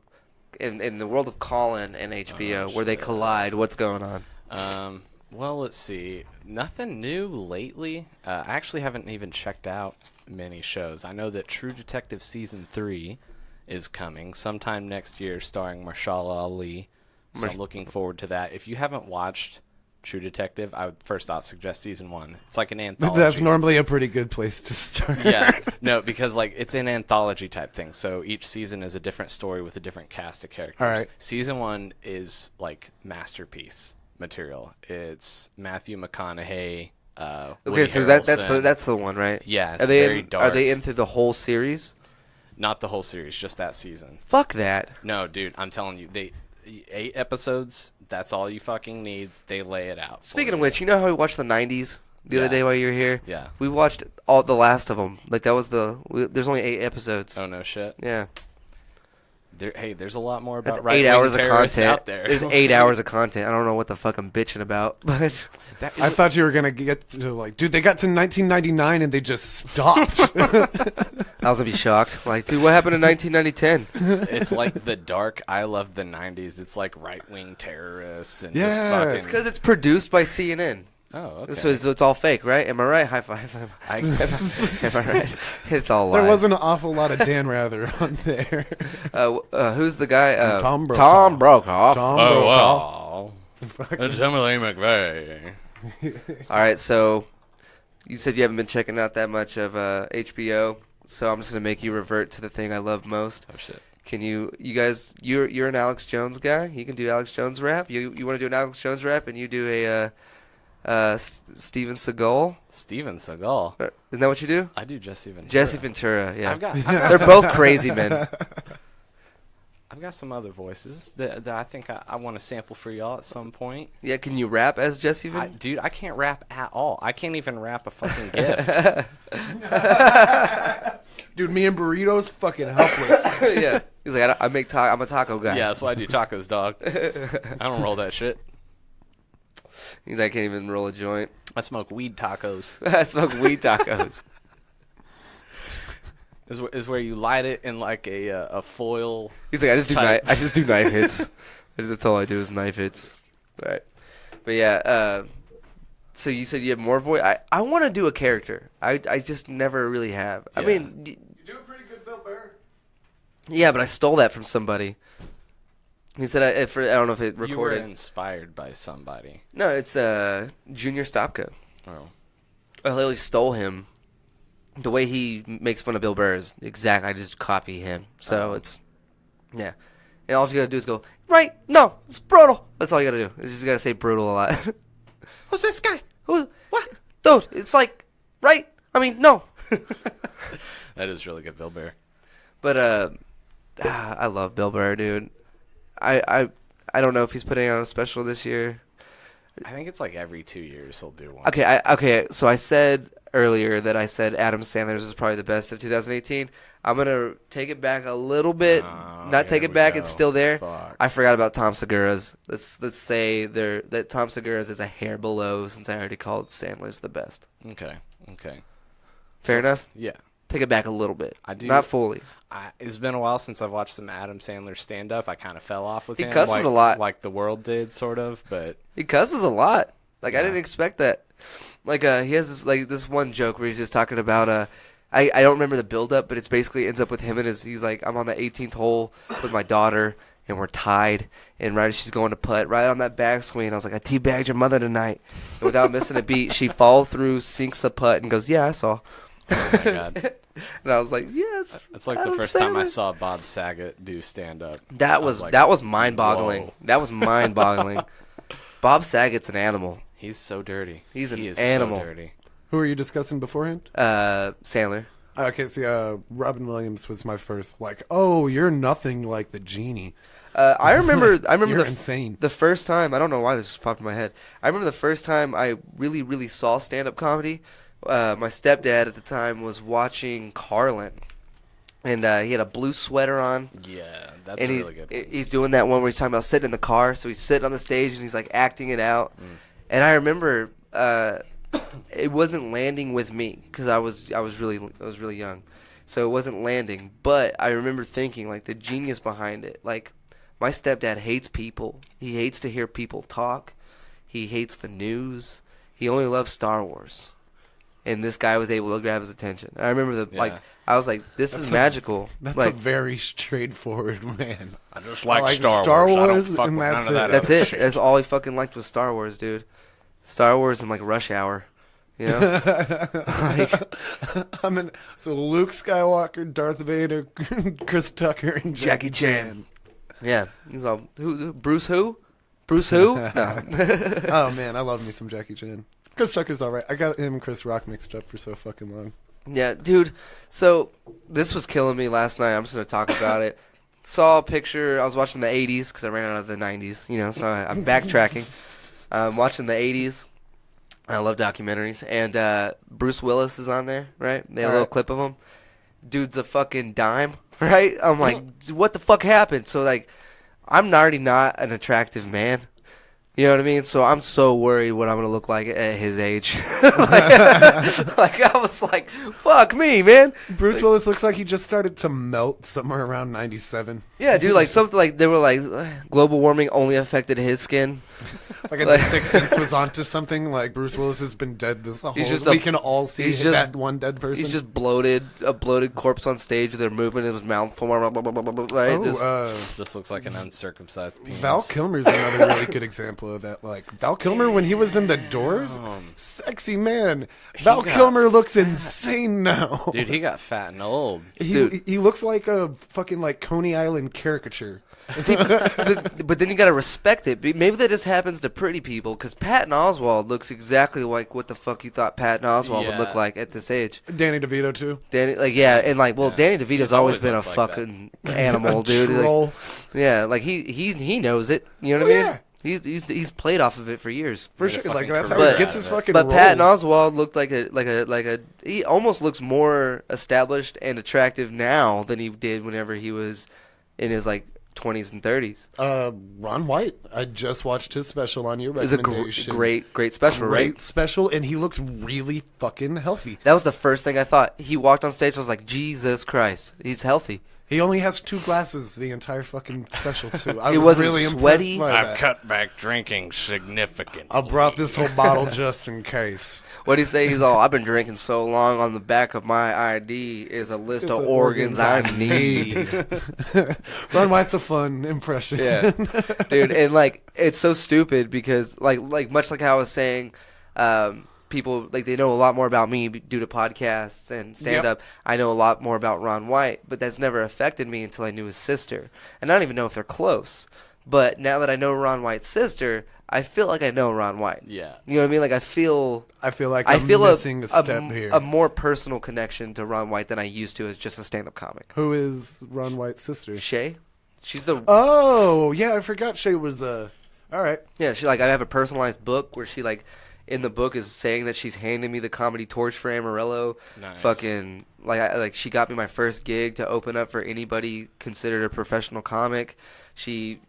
in the world of Colin and HBO, where they collide, what's going on? Well, let's see. Nothing new lately. I actually haven't even checked out many shows. I know that True Detective Season 3 is coming sometime next year, starring Mahershala Ali. So I'm looking forward to that. If you haven't watched True Detective, I would first off suggest Season 1. It's like an anthology. That's normally a pretty good place to start. Yeah. No, because it's an anthology type thing. So each season is a different story with a different cast of characters. All right. Season 1 is masterpiece material. It's Matthew McConaughey. Okay, Woody so Harrelson. that's the one, right? Yeah, it's Are they very in, dark. Are they in through the whole series? Not the whole series, just that season. Fuck that. No, dude, I'm telling you, 8 episodes. That's all you fucking need. They lay it out. Speaking of which, you know how we watched the 90s the other day while you were here? Yeah. We watched all the last of them. Like, that was there's only 8 episodes. Oh, no shit. Yeah. There's a lot more about That's right-wing 8 hours of terrorists content. out there. There's 8 hours of content. I don't know what the fuck I'm bitching about, but I thought you were gonna get to like, dude, they got to 1999 and they just stopped. I was gonna be shocked. Like, dude, what happened in 1990-10? It's like the dark I love the 90s. It's like right-wing terrorists and Yeah, just fucking... It's because it's produced by CNN. Oh, okay. So it's all fake, right? Am I right? High five. Am I right? It's all lies. There wasn't an awful lot of Dan Rather on there. Who's the guy? Tom Brokaw. Tom Brokaw. Tom Oh, Brokaw. wow. It's Emily McVeigh. All right, so you said you haven't been checking out that much of HBO, so I'm just gonna make you revert to the thing I love most. Oh, shit. Can you guys? You're an Alex Jones guy. You can do Alex Jones rap. You want to do an Alex Jones rap, and you do a Steven Seagal. Steven Seagal. Isn't that what you do? I do Jesse Ventura. Jesse Ventura. Yeah. I've got They're both crazy men. I've got some other voices that I think I want to sample for y'all at some point. Yeah. Can you rap as Jesse Ventura? Dude, I can't rap at all. I can't even rap a fucking gift. Dude, me and Burrito's fucking helpless. Yeah. He's like, I'm a taco guy. Yeah, that's why I do tacos, dog. I don't roll that shit. He's like, I can't even roll a joint. I smoke weed tacos. I smoke weed tacos. Is where you light it in like a foil. He's like, I just do type. knife hits. That's all I do is knife hits. Right. But yeah, so you said you have more voice. I want to do a character. I just never really have. I Yeah. mean, You do a pretty good Bill Burr. yeah, but I stole that from somebody. He said, I don't know if it You were recorded. inspired by somebody. No, it's Junior Stopka. Oh. I literally stole him. The way he makes fun of Bill Burr is exactly. I just copy him. So it's, yeah. And all you gotta do is go, right? No, it's brutal. That's all you gotta do. You just gotta say brutal a lot. Who's this guy? What? Dude, it's like, right? I mean, no. That is really good, Bill Burr. But I love Bill Burr, dude. I don't know if he's putting out a special this year. I think it's like every 2 years he'll do one. Okay. So I said earlier that I said Adam Sandler's is probably the best of 2018. I'm gonna take it back a little bit. Not take here it back. we It's go. still there. Fuck. I forgot about Tom Segura's. Let's say that Tom Segura's is a hair below, since I already called Sandler's the best. Okay. Fair enough. Yeah. Take it back a little bit. I do. Not fully. It's been a while since I've watched some Adam Sandler stand-up. I kind of fell off with He him. cusses a lot. Like the world did, sort of, but... He cusses a lot. Like, I Yeah. didn't expect that. Like, he has this one joke where he's just talking about, I don't remember the build-up, but it's basically ends up with him and he's like, I'm on the 18th hole with my daughter, and we're tied, and right as she's going to putt, right on that backswing, I was like, I teabagged your mother tonight. And without missing a beat, she falls through, sinks a putt, and goes, yeah, I saw. Oh, my God. And I was like, yes. It's like the Adam first time I Sandler. saw Bob Saget do stand-up. That I was like, mind-boggling. whoa. That was mind-boggling. Bob Saget's an animal. He's so dirty. He's an He is animal. so dirty. Who were you discussing beforehand? Sandler. Okay, so Robin Williams was my first. Like, oh, you're nothing like the genie. I remember You're the insane. The first time, I don't know why this just popped in my head. I remember the first time I really, really saw stand-up comedy. My stepdad at the time was watching Carlin, and he had a blue sweater on. Yeah, that's And a really good one. he's doing that one where he's talking about sitting in the car. So he's sitting on the stage and he's like acting it out. And I remember it wasn't landing with me because I was really young, so it wasn't landing. But I remember thinking like the genius behind it. Like my stepdad hates people. He hates to hear people talk. He hates the news. He only loves Star Wars. And this guy was able to grab his attention. I remember I was like, this is magical. That's like, a very straightforward man. I just like Star Wars, I don't fuck and with that's none of that it. That's other it. shit. That's all he fucking liked was Star Wars, dude. Star Wars and like Rush Hour. You know? So Luke Skywalker, Darth Vader, Chris Tucker, and Jackie Chan. Yeah. He's all, Bruce who? Bruce who? No. Oh man, I love me some Jackie Chan. Chris Tucker's all right. I got him and Chris Rock mixed up for so fucking long. Yeah, dude. So this was killing me last night. I'm just gonna talk about it. saw a picture. I was watching the 80s because I ran out of the 90s, so I'm backtracking. Watching the 80s. I love documentaries. And Bruce Willis is on there, right? They had a little clip of him. Dude's a fucking dime, right? I'm like, what the fuck happened? So, like, I'm already not an attractive man. You know what I mean? So I'm so worried what I'm going to look like at his age. like, I was like, fuck me, man. Bruce Willis looks like he just started to melt somewhere around 97. Yeah, dude, like something like they were like global warming only affected his skin. Like The Sixth Sense was onto something. Like Bruce Willis has been dead this whole. We can all see that one dead person. He's just a bloated corpse on stage. They're moving his mouth. Right? Just looks like an uncircumcised penis. Val Kilmer's another really good example of that. Like Val Kilmer when he was in The Doors, sexy man. Val Kilmer looks insane now. Dude, he got fat and old. He looks like a fucking like Coney Island caricature. See, but then you gotta respect it. Maybe that just happens to pretty people, because Patton Oswalt looks exactly like what the fuck you thought Patton Oswalt would look like at this age. Danny DeVito too. Danny DeVito's always been a fucking animal, dude. Troll. Like he knows it. You know what I mean? Yeah. He's played off of it for years. For sure, like that's how he gets his fucking. But roles. Patton Oswalt looked like a. He almost looks more established and attractive now than he did whenever he was in his like 20s and 30s. Ron White. I just watched his special on your recommendation. It was a great special, right? Great special, and he looks really fucking healthy. That was the first thing I thought. He walked on stage, I was like, Jesus Christ, he's healthy. He only has 2 glasses the entire fucking special, too. I It was wasn't really sweaty. impressed by I've that. cut back drinking significantly. I brought this whole bottle just in case. What'd he say? He's all, I've been drinking so long, on the back of my ID is a list of organs I need. Ron White's a fun impression. Yeah. Dude, and like, it's so stupid because like much like how I was saying, people like they know a lot more about me due to podcasts and stand-up. Yep. I know a lot more about Ron White, but that's never affected me until I knew his sister. And I don't even know if they're close. But now that I know Ron White's sister, I feel like I know Ron White. Yeah. You know what I mean? Like I feel like I'm missing a step here. A more personal connection to Ron White than I used to as just a stand-up comic. Who is Ron White's sister? Shay. She's the. Oh yeah, I forgot Shay was all right. Yeah, she like I have a personalized book where she like. In the book is saying that she's handing me the comedy torch for Amarillo. Nice. Fucking like she got me my first gig to open up for anybody considered a professional comic. She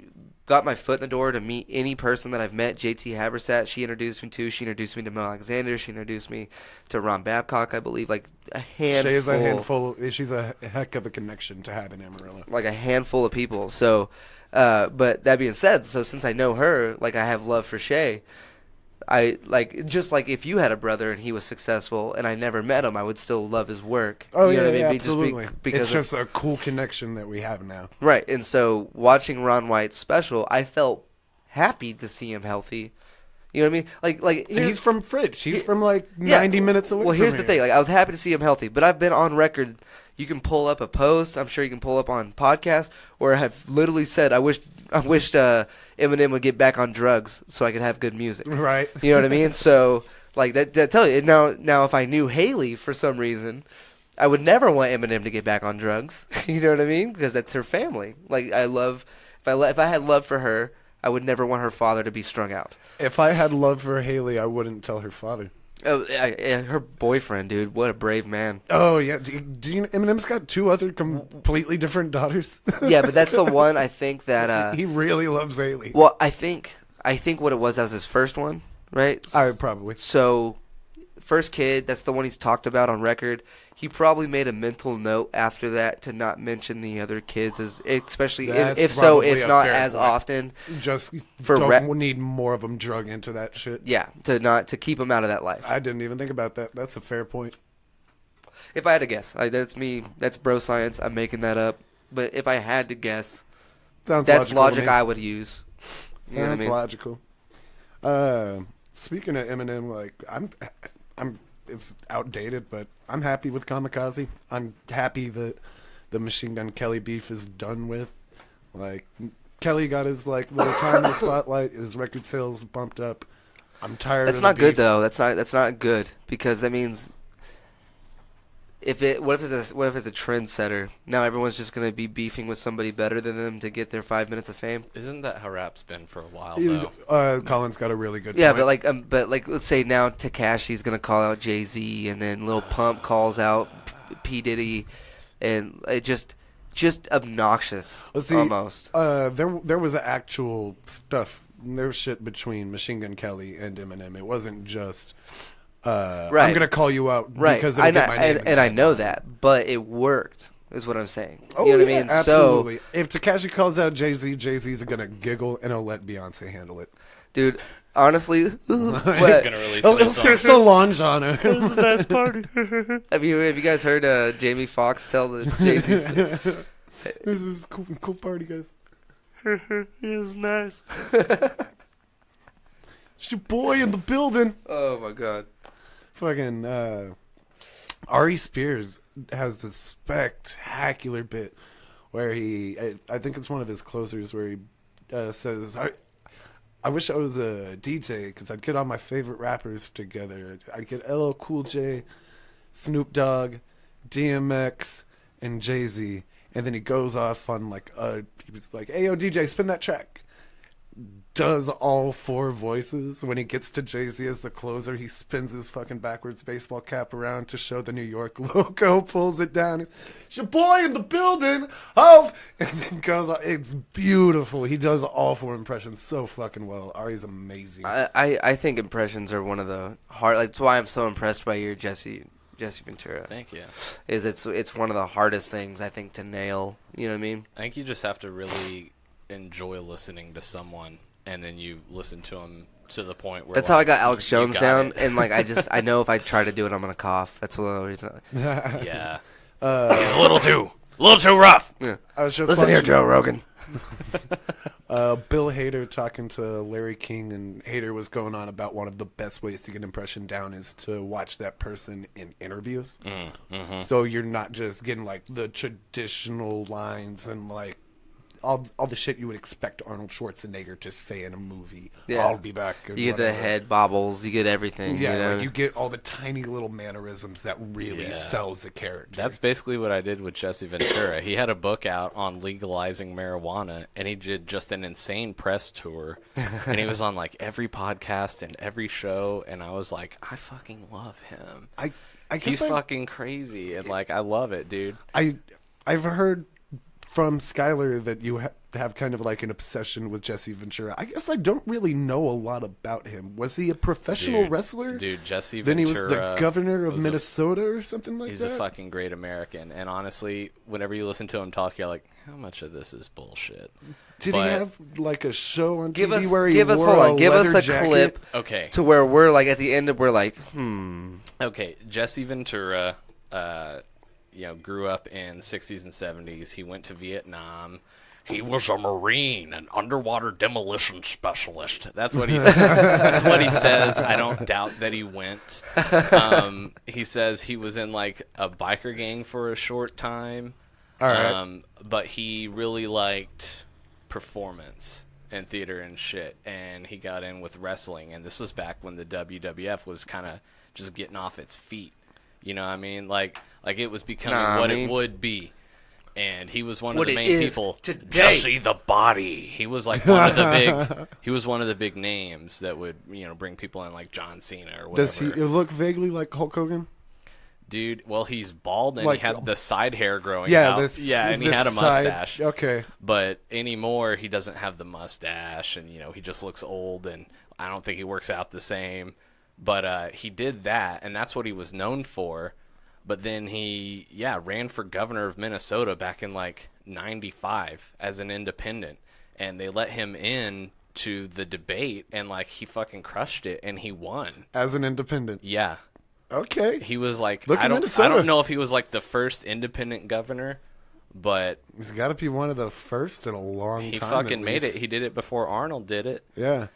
got my foot in the door to meet any person that I've met. JT Habersat, she introduced me to. She introduced me to Mel Alexander. She introduced me to Ron Babcock, I believe. Like a handful. Shay is a handful. She's a heck of a connection to have in Amarillo. Like a handful of people. So, but that being said, so since I know her, like I have love for Shay. I like just like if you had a brother and he was successful and I never met him, I would still love his work. Oh, you know yeah, what I mean? absolutely. Because it's just a cool connection that we have now. Right, and so watching Ron White's special, I felt happy to see him healthy. You know what I mean? Like he's from Fridge. He's from like 90 minutes away. Well, from here's here. the thing. Like I was happy to see him healthy, but I've been on record. You can pull up a post. I'm sure you can pull up on podcasts where I have literally said, I wished Eminem would get back on drugs so I could have good music. Right. You know what I mean? So, like, that tell you. Now, if I knew Haley for some reason, I would never want Eminem to get back on drugs. You know what I mean? Because that's her family. Like, if I had love for her, I would never want her father to be strung out. If I had love for Haley, I wouldn't tell her father. Oh, her boyfriend, dude. What a brave man. Oh, yeah. Do you know Eminem's got 2 other completely different daughters? Yeah, but that's the one I think that... he really loves Haley. Well, I think what it was, that was his first one, right? Probably. So, first kid, that's the one he's talked about on record. He probably made a mental note after that to not mention the other kids, especially if not as often. Just don't need more of them drug into that shit. Yeah, to keep them out of that life. I didn't even think about that. That's a fair point. If I had to guess, that's me. That's bro science. I'm making that up. But if I had to guess, that's logic I would use. You know what I mean? Logical. Speaking of Eminem, like I'm. It's outdated, but I'm happy with Kamikaze. I'm happy that the Machine Gun Kelly beef is done with. Like, Kelly got his like little time in the spotlight. His record sales bumped up. I'm tired. That's of not the good beef. though. That's not good because that means what if it's a trendsetter? Now everyone's just gonna be beefing with somebody better than them to get their 5 minutes of fame. Isn't that how rap's been for a while though? Colin's got a really good Yeah, point. but like let's say now Tekashi's gonna call out Jay-Z, and then Lil Pump calls out P Diddy, and it just obnoxious almost. There was actual stuff. There was shit between Machine Gun Kelly and Eminem. It wasn't just. Right. I'm gonna call you out Right, because it'll get my name. and I know that, but it worked. Is what I'm saying. Oh, you know what yeah, I mean? absolutely. So, if Tekashi calls out Jay-Z, Jay-Z's gonna giggle and he'll let Beyonce handle it. dude, honestly, He's what, gonna release a new He'll song. say Solange on her. have you guys heard Jamie Foxx tell the Jay-Z? This is a cool party, guys. He was nice. It's your boy in the building. Oh my god. Fucking Ari Spears has this spectacular bit where I think it's one of his closers where he says, I wish I was a DJ because I'd get all my favorite rappers together. I'd get LL Cool J, Snoop Dogg, DMX, and Jay-Z. And then he goes off on he was like, hey, yo, DJ, spin that track. Does all four voices. When he gets to Jay-Z as the closer, he spins his fucking backwards baseball cap around to show the New York logo, pulls it down. It's your boy in the building. Oh, and then goes on. It's beautiful. He does all four impressions so fucking well. Ari's amazing. I think impressions are one of the hard. Like, that's why I'm so impressed by your Jesse Ventura. Thank you. Is it's one of the hardest things I think to nail. You know what I mean? I think you just have to really enjoy listening to someone, and then you listen to them to the point where That's how I got Alex you Jones got down, it. and I know if I try to do it, I'm gonna cough. That's the only reason. Yeah. He's a little too rough. Yeah. I was just Listen here, watching, Joe Rogan. Bill Hader talking to Larry King, and Hader was going on about one of the best ways to get an impression down is to watch that person in interviews. Mm-hmm. So you're not just getting like the traditional lines and like all the shit you would expect Arnold Schwarzenegger to say in a movie. Yeah. I'll be back. or You get the whatever. head bobbles. You get everything. Yeah, you know? like you get all the tiny little mannerisms that really Yeah. sells a character. That's basically what I did with Jesse Ventura. He had a book out on legalizing marijuana, and he did just an insane press tour. And he was on like every podcast and every show, and I was like, I fucking love him. I guess He's fucking crazy, and like I love it, dude. I've heard from Skylar that you have kind of like an obsession with Jesse Ventura. I guess I don't really know a lot about him. Was he a professional Dude, wresler? Dude, Jesse Then Ventura. he was the governor of was Minnesota or something like He's that? a fucking great American, and honestly, whenever you listen to him talk, you're like, how much of this is bullshit? Did But- he have like a show on Give TV us, where he give us, wore hold a on, give us leather a jacket? clip Okay. to where we're like at the end of we're like, Okay, Jesse Ventura, grew up in 60s and 70s. He went to Vietnam. He was a Marine, an underwater demolition specialist. That's what he that's what he says. I don't doubt that he went. He says he was in like a biker gang for a short time. All right. But he really liked performance and theater and shit, and he got in with wrestling. And this was back when the WWF was kind of just getting off its feet. You know what I mean? Like it was becoming it would be. And he was one of What the it main is people. today. Jesse the Body. He was like one of the big. He was one of the big names that would bring people in, like John Cena or whatever. Does he look vaguely like Hulk Hogan? Dude, well, he's bald and Like- he had the side hair growing Yeah, out. this, Yeah, and he this had a side- mustache. Okay. But anymore, he doesn't have the mustache, and he just looks old, and I don't think he works out the same. But he did that, and that's what he was known for. But then he, ran for governor of Minnesota back in like '95 as an independent, and they let him in to the debate, and like he fucking crushed it, and he won. As an independent. Yeah, Okay. he was like, Look at I Minnesota. don't know if he was like the first independent governor, but He's got to be one of the first in a long he time. fucking at made it. least. He did it before Arnold did it. Yeah.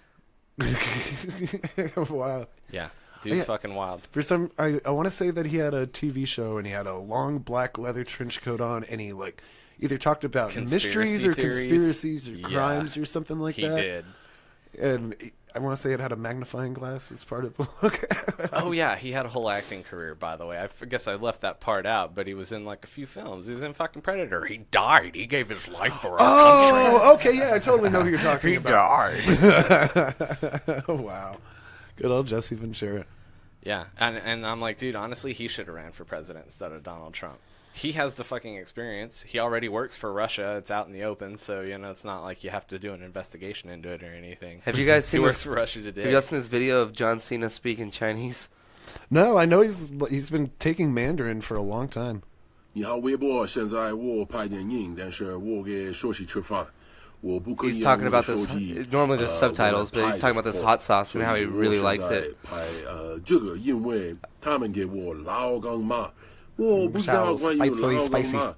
Wow. Yeah, dude's Yeah. fucking wild. For some, I want to say that he had a TV show and he had a long black leather trench coat on, and he like either talked about Conspiracy mysteries or theories. conspiracies or Yeah. crimes or something like He that. did. and I want to say it had a magnifying glass as part of the look. Oh yeah, he had a whole acting career, by the way. guess I left that part out, but he was in like a few films. He was in fucking Predator. He died. He gave his life for our country. Oh, okay, yeah, I totally know who you're talking about. He died. Oh, wow. Good old Jesse Ventura. Yeah, and I'm like, dude, honestly, he should have ran for president instead of Donald Trump. He has the fucking experience. He already works for Russia. It's out in the open, so it's not like you have to do an investigation into it or anything. Have you guys seen he works this? for Russia today. Have you guys seen this video of John Cena speaking Chinese? No, I know he's been taking Mandarin for a long time. 你好，微博现在我拍电影，但是我给手机吃饭。He's talking about this. Normally there's subtitles, but he's talking about this hot sauce and how he really likes it. 这个因为他们给我老干妈，我不知道关于老干妈，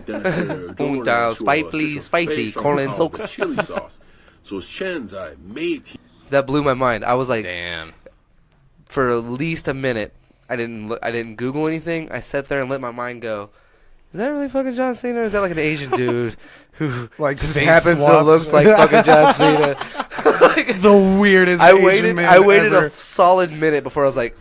但是中国人说 spicey Colin sauce. chili sauce，所以现在每天 That blew my mind. I was like, Damn. for at least a minute, I didn't Google anything. I sat there and let my mind go. Is that really fucking John Cena, or is that like an Asian dude who Like just face happens to swaps? look like fucking John Cena? It's the weirdest I Asian waited. man I waited ever. a solid minute before I was like,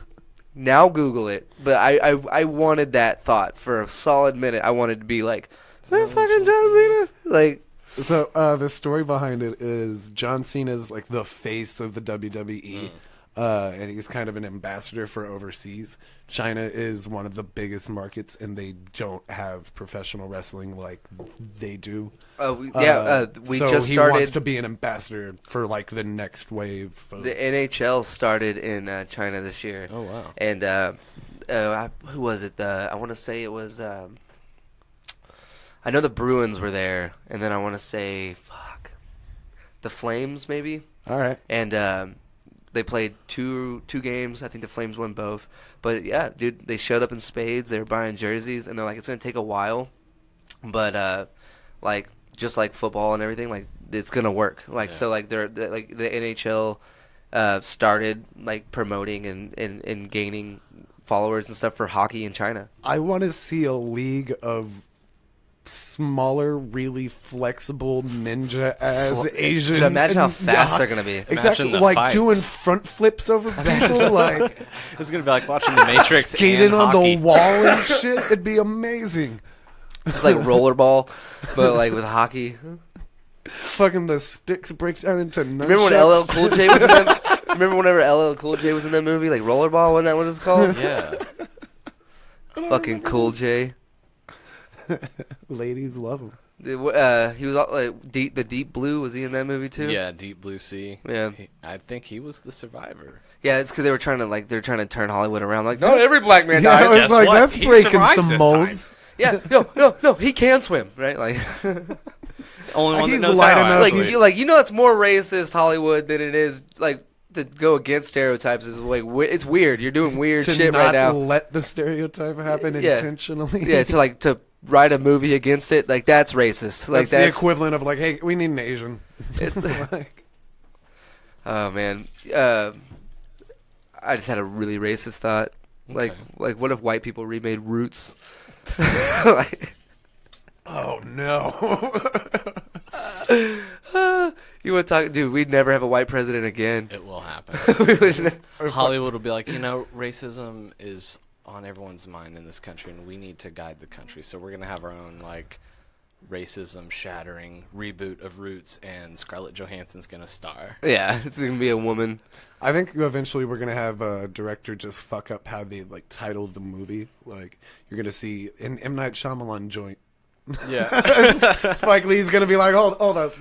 now Google it. But I wanted that thought for a solid minute. I wanted to be like, is that fucking John Cena? Like, So the story behind it is John Cena's like the face of the WWE, and he's kind of an ambassador for overseas. China is one of the biggest markets, and they don't have professional wrestling like they do. we So just he started. wants to be an ambassador for like the next wave. Of, The NHL started in China this year. Oh, wow. And who was it? I want to say it was. I know the Bruins were there, and then I want to say, the Flames maybe. all right. And they played two games. I think the Flames won both. But yeah, dude, they showed up in spades. They were buying jerseys, and they're like, it's gonna take a while, but like just like football and everything, like it's gonna work. Like so, like they're like the NHL started like promoting and gaining followers and stuff for hockey in China. I want to see a league of smaller, really flexible ninja as Asian. Dude, imagine how and- fast they're gonna be. Exactly, the like fights. doing front flips over people, like It's gonna be like watching The Matrix skating and on hockey. the wall and shit. It'd be amazing. It's like rollerball, but like with hockey. Fucking the sticks break down into nunchucks. Remember when LL Cool J was in that? Remember whenever LL Cool J was in that movie, like Rollerball? Wasn't that what it's called? Yeah. Fucking Cool J. Ladies love him. He was like the Deep Blue. Was he in that movie too? Yeah, Deep Blue Sea. Yeah. I think he was the survivor. Yeah, it's because they were trying to turn Hollywood around. Like, no, every black man Yeah, I dies. was Guess like, what? that's He breaking survives some this molds. Yeah, no, he can swim, right? Like, Only one He's that knows light how. enough. like actually. you like it's more racist Hollywood than it is like to go against stereotypes. Is like it's weird. You're doing weird To shit not right now. let the stereotype happen Yeah. intentionally. Yeah, to write a movie against it, like that's racist. Like that's the equivalent of like, hey, we need an Asian. It's, Like, oh man, I just had a really racist thought. Like what if white people remade Roots? Like, oh no. you want to talk, dude? We'd never have a white president again. It will happen. We would ne- Hollywood will be like, racism is on everyone's mind in this country, and we need to guide the country. So we're gonna have our own like racism shattering reboot of Roots, and Scarlett Johansson's gonna star. Yeah, it's gonna be a woman. I think eventually we're gonna have a director just fuck up how they like titled the movie. Like you're gonna see an M. Night Shyamalan joint. Yeah. Spike Lee's gonna be like, hold up.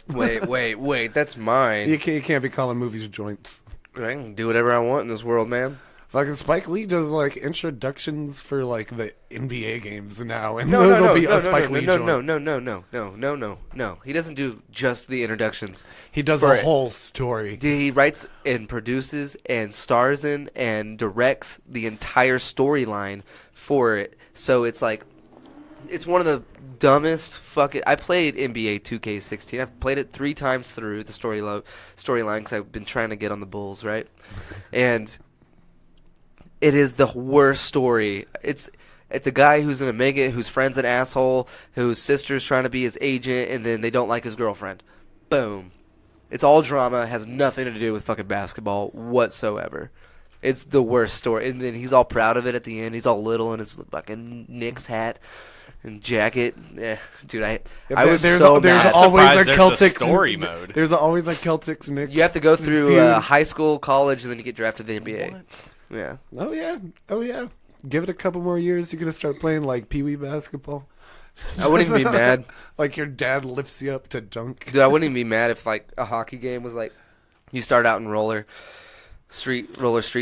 Wait, that's mine. You can't be calling movies joints. I can do whatever I want in this world, man. Fucking Spike Lee does like introductions for like the NBA games now, and those will be a Spike Lee joint. No. He doesn't do just the introductions. He does For a it. whole story. Dude, he writes and produces and stars in and directs the entire storyline for it. So it's like, it's one of the dumbest fucking. I played NBA 2K16. I've played it 3 times through the storyline because I've been trying to get on the Bulls, right? And it is the worst story. It's a guy who's gonna make it, whose friend's an asshole, whose sister's trying to be his agent, and then they don't like his girlfriend. Boom. It's all drama. Has nothing to do with fucking basketball whatsoever. It's the worst story. And then he's all proud of it at the end. He's all little in his fucking Knicks hat and jacket. Yeah, dude, I was so mad. There's always a There's Celtics story mode. There's always a Celtics Knicks. You have to go through feud. high school, college, and then you get drafted to the NBA. What? Yeah. Oh yeah. Give it a couple more years, you're gonna start playing like Pee Wee basketball. I wouldn't even be mad. Like your dad lifts you up to dunk. Dude, I wouldn't even be mad if like a hockey game was like you start out in roller street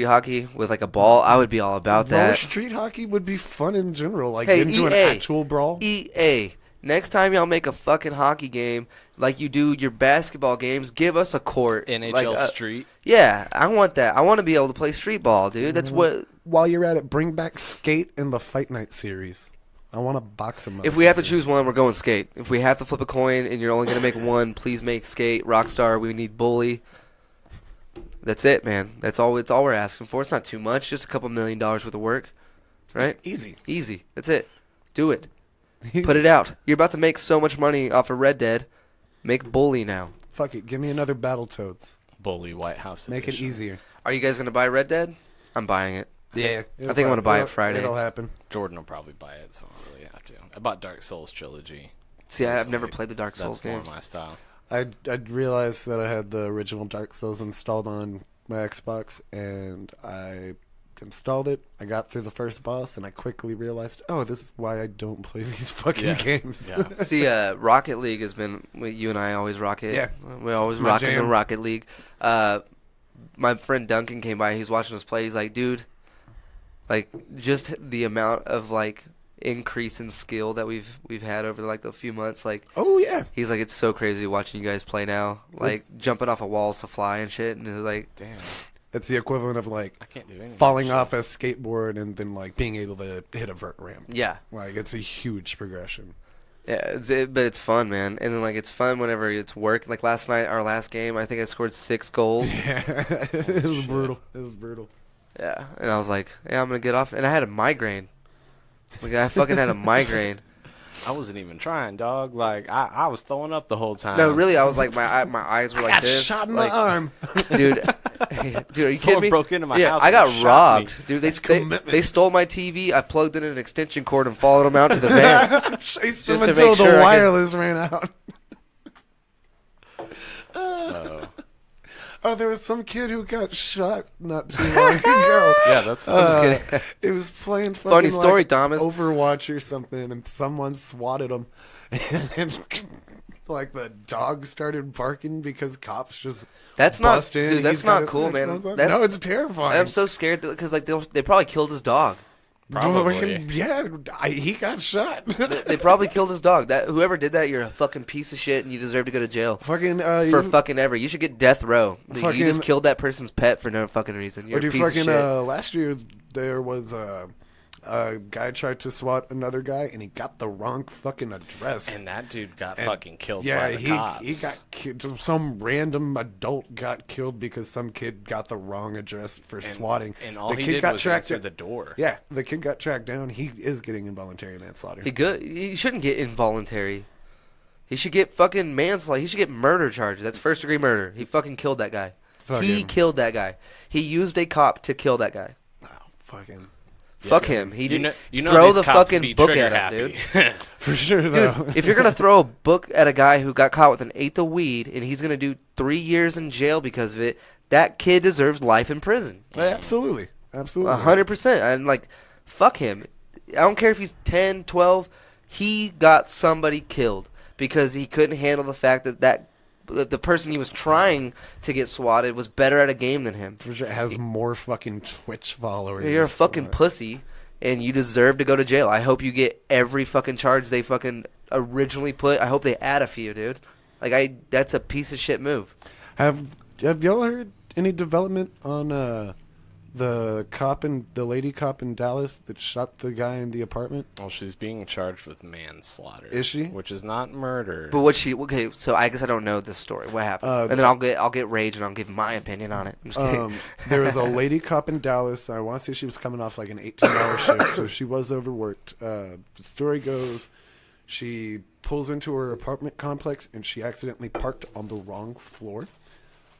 hockey with like a ball. I would be all about that. Roller street hockey would be fun in general. Like Hey, into an EA. actual brawl. EA. Next time y'all make a fucking hockey game like you do your basketball games, give us a court. NHL like, Street. Yeah, I want that. I want to be able to play street ball, dude. That's what. While you're at it, bring back Skate in the Fight Night series. I want to box them up. If we have to choose one, we're going skate. If we have to flip a coin and you're only going to make one, please make skate. Rockstar, we need bully. That's it, man. That's all. It's all we're asking for. It's not too much. Just a couple $1 million worth of work, right? Easy. Easy. That's it. Do it. Put it out. You're about to make so much money off of Red Dead. Make bully now. Fuck it. Give me another Battletoads. Bully White House Make it edition. easier. Are you guys going to buy Red Dead? I'm buying it. Yeah. I think I'm going to buy it Friday. It'll happen. Jordan will probably buy it, so I don't really have to. I bought Dark Souls Trilogy. See, I've recently. never played the Dark Souls That's more games. my style. I realized that I had the original Dark Souls installed on my Xbox, and I installed it. I got through the first boss, and I quickly realized, oh, this is why I don't play these fucking Yeah. games. Yeah. See, Rocket League has been, you and I always rock it. Yeah. We always It's my rock it in jam. Rocket League. My friend Duncan came by. He's watching us play. He's like, dude, like just the amount of like increase in skill that we've had over like the few months. Like, Oh, yeah. he's like, it's so crazy watching you guys play now. Like It's- jumping off of walls to fly and shit. And it's like, Damn, It's the equivalent of, like, I can't do anything. falling off a skateboard and then, like, being able to hit a vert ramp. yeah. Like, it's a huge progression. Yeah, but it's fun, man. And then like it's fun whenever it's work. Like last night, our last game, I think I scored 6 goals. Yeah. It was brutal. It was brutal. Yeah, and I was like, yeah, I'm gonna get off. And I had a migraine. Like I fucking had a migraine. I wasn't even trying, dog. Like I was throwing up the whole time. No, really, I was like, my eyes were like Got this. shot in like, the arm. dude. Dude, are you Someone kidding me? broke into my yeah, house I and got shot robbed, me. dude. That's They commitment. stole my TV. I plugged in an extension cord and followed them out to the van. Chased Just him to until make the sure I could- wireless ran out. Oh. Oh, there was some kid who got shot not too long ago. Yeah, that's fine. It was playing Funny fucking, story, like, Thomas. Overwatch or something, and someone swatted him. And like the dog started barking because cops just That's not, bust in. dude. That's He's got not his cool, man. headphones on. That's, No, it's terrifying. I'm so scared because like they probably killed his dog. Probably. Yeah, he got shot. They probably killed his dog. That whoever did that, you're a fucking piece of shit, and you deserve to go to jail Fucking for fucking ever. You should get death row. You Fucking- just killed that person's pet for no fucking reason. You're Or do a piece fucking of shit. last year there was a guy tried to swat another guy and he got the wrong fucking address. And that dude got And- fucking killed yeah, by the cops. he got killed. Some random adult got killed because some kid got the wrong address for swatting. And all the he kid did got was tracked answer down. the door. Yeah, the kid got tracked down. He is getting involuntary manslaughter. He shouldn't get involuntary. He should get fucking manslaughter. He should get murder charges. That's first degree murder. He fucking killed that guy. He Fucking- killed that guy. He used a cop to kill that guy. Oh, fucking Fuck him. He didn't you know throw these the cops fucking be book trigger at him, happy. dude. for sure though. Dude, if you're gonna throw a book at a guy who got caught with an eighth of weed and he's gonna do 3 years in jail because of it, that kid deserves life in prison. Absolutely, absolutely, 100%. And like, fuck him. I don't care if he's 10, 12. He got somebody killed because he couldn't handle the fact that the person he was trying to get swatted was better at a game than him. For sure, has more fucking Twitch followers. You're a fucking pussy, and you deserve to go to jail. I hope you get every fucking charge they fucking originally put. I hope they add a few, dude. Like, that's a piece of shit move. Have y'all heard any development on the lady cop in Dallas that shot the guy in the apartment? Well, she's being charged with manslaughter. Is she? Which is not murder. But okay, so I guess I don't know this story. What happened? And then I'll get rage and I'll give my opinion on it. I'm just kidding. There was a lady cop in Dallas. I want to say she was coming off like an 18-hour shift, so she was overworked. The story goes, she pulls into her apartment complex, and she accidentally parked on the wrong floor.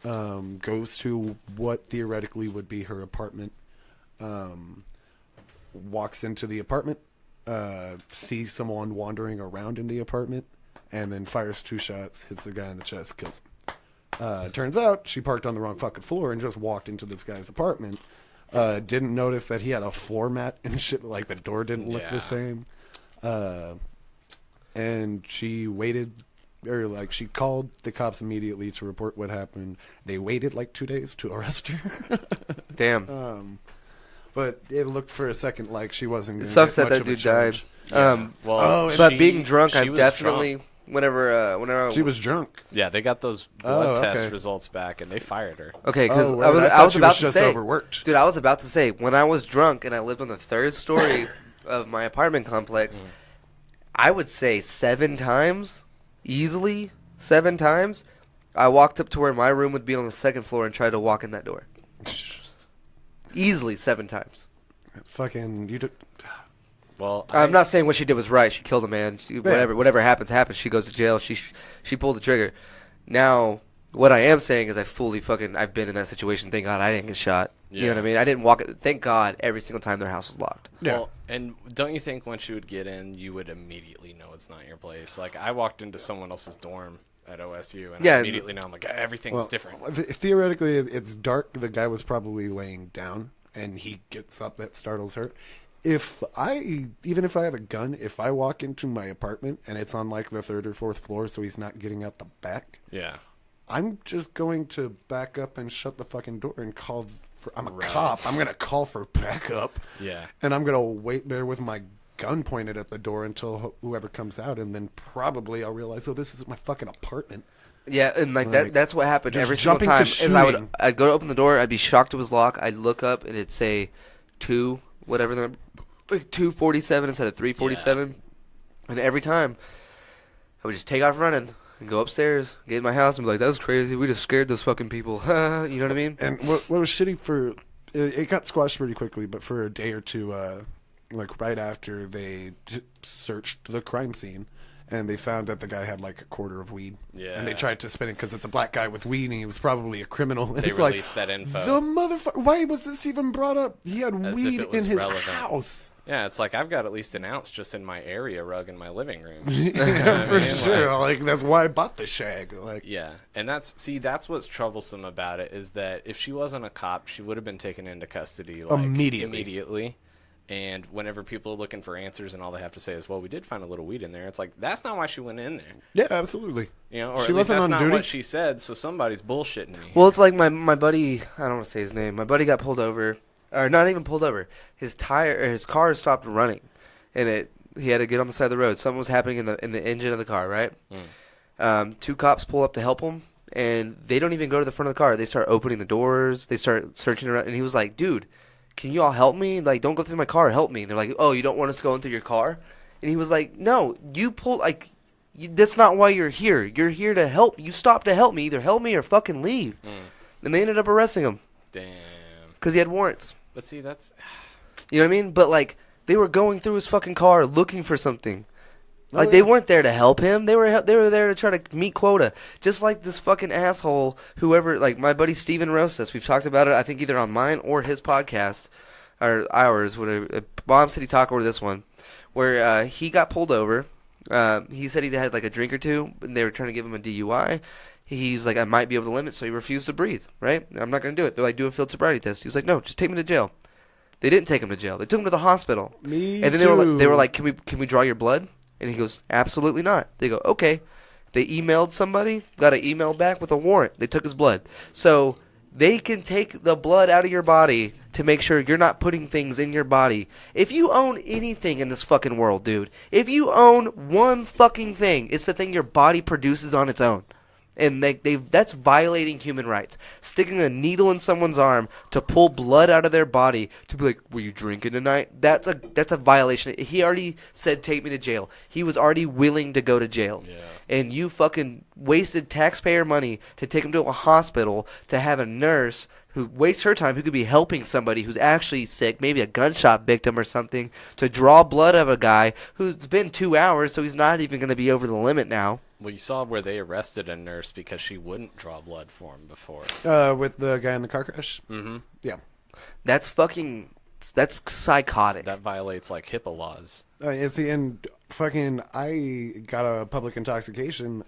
Goes to what theoretically would be her apartment. Walks into the apartment, sees someone wandering around in the apartment, and then fires 2 shots, hits the guy in the chest, kills him. Turns out she parked on the wrong fucking floor and just walked into this guy's apartment. Didn't notice that he had a floor mat and shit, like the door didn't look the same. And she waited, or like she called the cops immediately to report what happened. They waited like 2 days to arrest her. Damn. But it looked for a second like she wasn't going It to sucks get that much that of a dude charge. died. Well, but she- being drunk, she I was definitely drunk. whenever She was drunk. Yeah, they got those blood okay. test results back, and they fired her. okay, because Oh, I was thought she about was to just say, overworked. dude, I was about to say when I was drunk and I lived on the 3rd story of my apartment complex, I would say 7 times, easily 7 times. I walked up to where my room would be on the 2nd floor and tried to walk in that door. Easily 7 times. Fucking, you did. Well, I'm not saying what she did was right. She killed a man. Whatever happens. She goes to jail. She pulled the trigger. Now, what I am saying is I've been in that situation. Thank God I didn't get shot. You know what I mean? I didn't walk. Thank God every single time their house was locked. Yeah. Well, and don't you think once you would get in, you would immediately know it's not your place? Like, I walked into someone else's dorm at OSU, and I immediately know, I'm like, everything's different. Theoretically, it's dark. The guy was probably laying down, and he gets up. That startles her. Even if I have a gun, if I walk into my apartment and it's on like the 3rd or 4th floor, so he's not getting out the back, Yeah. I'm just going to back up and shut the fucking door and call. I'm a cop. I'm gonna call for backup. Yeah. And I'm gonna wait there with my gun pointed at the door until whoever comes out, and then probably I'll realize, oh, this is my fucking apartment. Yeah, and like Like, that's what happened just every single jumping time. to Is shooting. I'd go to open the door, I'd be shocked it was locked. I'd look up and it'd say 2, whatever the number, like 247 instead of 347. And every time I would just take off running and go upstairs, get in my house, and be like, "That was crazy. We just scared those fucking people." You know what I mean? And what was shitty for it got squashed pretty quickly, but for a day or two, like right after they searched the crime scene, and they found that the guy had like a quarter of weed. Yeah. And they tried to spin it because it's a black guy with weed, and he was probably a criminal. And They it's like, released that info. the motherfucker. Why was this even brought up? He had As if weed it was in his relevant. house. Yeah, it's like I've got at least an ounce just in my area rug in my living room. Yeah, for mean? sure. Like that's why I bought the shag. Like, Yeah, and that's what's troublesome about it is that if she wasn't a cop, she would have been taken into custody like, immediately. And whenever people are looking for answers and all they have to say is, well, we did find a little weed in there, it's like, that's not why she went in there. yeah, absolutely. You know, or She at least wasn't that's on not duty? what she said, so somebody's bullshitting me. Well, it's like my buddy. I don't want to say his name. My buddy got pulled over, or not even pulled over. His car stopped running, and he had to get on the side of the road. Something was happening in the engine of the car. Right. 2 cops pull up to help him, and they don't even go to the front of the car. They start opening the doors. They start searching around, and he was like, "Dude, can you all help me? Like, don't go through my car. Help me." And they're like, "Oh, you don't want us to go into your car?" And he was like, "No, you pull like." That's not why you're here. You're here to help. You stopped to help me. Either help me or fucking leave. And they ended up arresting him Damn. because he had warrants. But see, that's... You know what I mean? But like they were going through his fucking car looking for something. Like they weren't there to help him. They were there to try to meet quota. Just like this fucking asshole, whoever, like my buddy Steven Rosas. We've talked about it. I think either on mine or his podcast, or ours. Whatever. Bomb City Talk or this one, where he got pulled over. He said he had like a drink or two, and they were trying to give him a DUI. He's like, I might be able to limit, so he refused to breathe. Right? I'm not going to do it. They're like, do a field sobriety test. He was like, no, just take me to jail. They didn't take him to jail. They took him to the hospital. And then they were like, can we draw your blood? And he goes, absolutely not. They go, okay. They emailed somebody, got an email back with a warrant. They took his blood. So they can take the blood out of your body to make sure you're not putting things in your body. If you own anything in this fucking world, dude, if you own one fucking thing, it's the thing your body produces on its own. And that's violating human rights. Sticking a needle in someone's arm to pull blood out of their body to be like, were you drinking tonight? That's a violation. He already said, take me to jail. He was already willing to go to jail. Yeah. And you fucking wasted taxpayer money to take him to a hospital to have a nurse who wastes her time, who could be helping somebody who's actually sick, maybe a gunshot victim or something, to draw blood of a guy who's been 2 hours, so he's not even going to be over the limit now. Well, you saw where they arrested a nurse because she wouldn't draw blood for him before. With the guy in the car crash? Mm-hmm. Yeah. That's psychotic. That violates, like, HIPAA laws. And fucking, I got a public intoxication,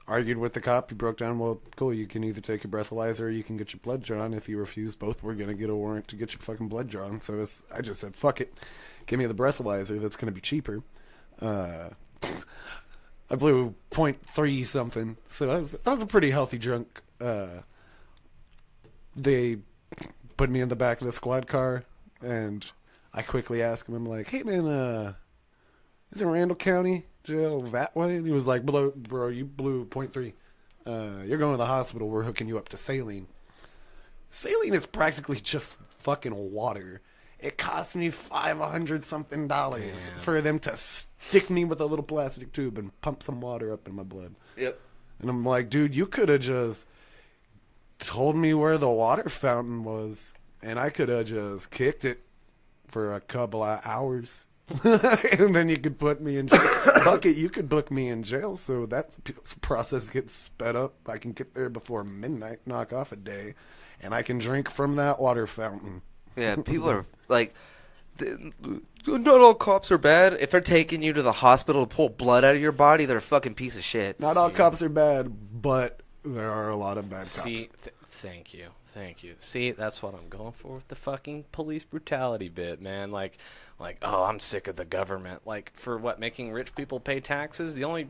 argued with the cop. He broke down, well, cool, you can either take your breathalyzer or you can get your blood drawn. If you refuse both, we're going to get a warrant to get your fucking blood drawn. So I just said, fuck it. Give me the breathalyzer. That's going to be cheaper. I blew 0.3 something. So I was a pretty healthy drunk. They put me in the back of the squad car, and I quickly asked him, I'm like, hey, man, isn't Randall County jail that way? And he was like, bro, you blew 0.3. You're going to the hospital. We're hooking you up to saline. Saline is practically just fucking water. It cost me $500-something for them to stick me with a little plastic tube and pump some water up in my blood. Yep. And I'm like, dude, you could have just told me where the water fountain was, and I could have just kicked it for a couple of hours. And then you could put me in jail. Fuck it, you could book me in jail, so that process gets sped up. I can get there before midnight, knock off a day, and I can drink from that water fountain. Yeah, people are like, not all cops are bad. If they're taking you to the hospital to pull blood out of your body, they're a fucking piece of shit. Not all cops are bad, but there are a lot of bad cops. Thank you. See, that's what I'm going for with the fucking police brutality bit, man. Like, oh, I'm sick of the government. Like, for what, making rich people pay taxes? The only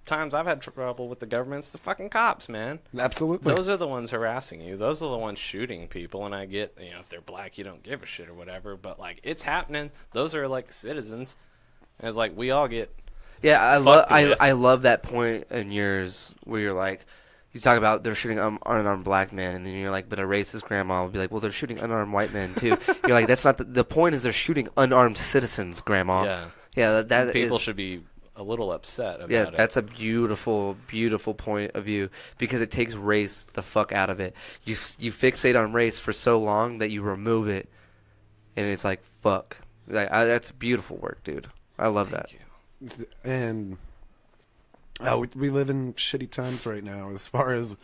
times I've had trouble with the government's the fucking cops, man. Absolutely. Those are the ones harassing you. Those are the ones shooting people. And I get, if they're black, you don't give a shit or whatever. But, like, it's happening. Those are, like, citizens. And it's like, we all get Yeah, fucked with. I love that point in yours where you're like, you talk about they're shooting unarmed black men, and then you're like, but a racist grandma will be like, well, they're shooting unarmed white men too. You're like, that's not the point. Is they're shooting unarmed citizens, grandma. Yeah. That people should be a little upset about it. Yeah, that's a beautiful, beautiful point of view, because it takes race the fuck out of it. You fixate on race for so long that you remove it, and it's like, fuck. Like, that's beautiful work, dude. I love that. Thank you. And we live in shitty times right now as far as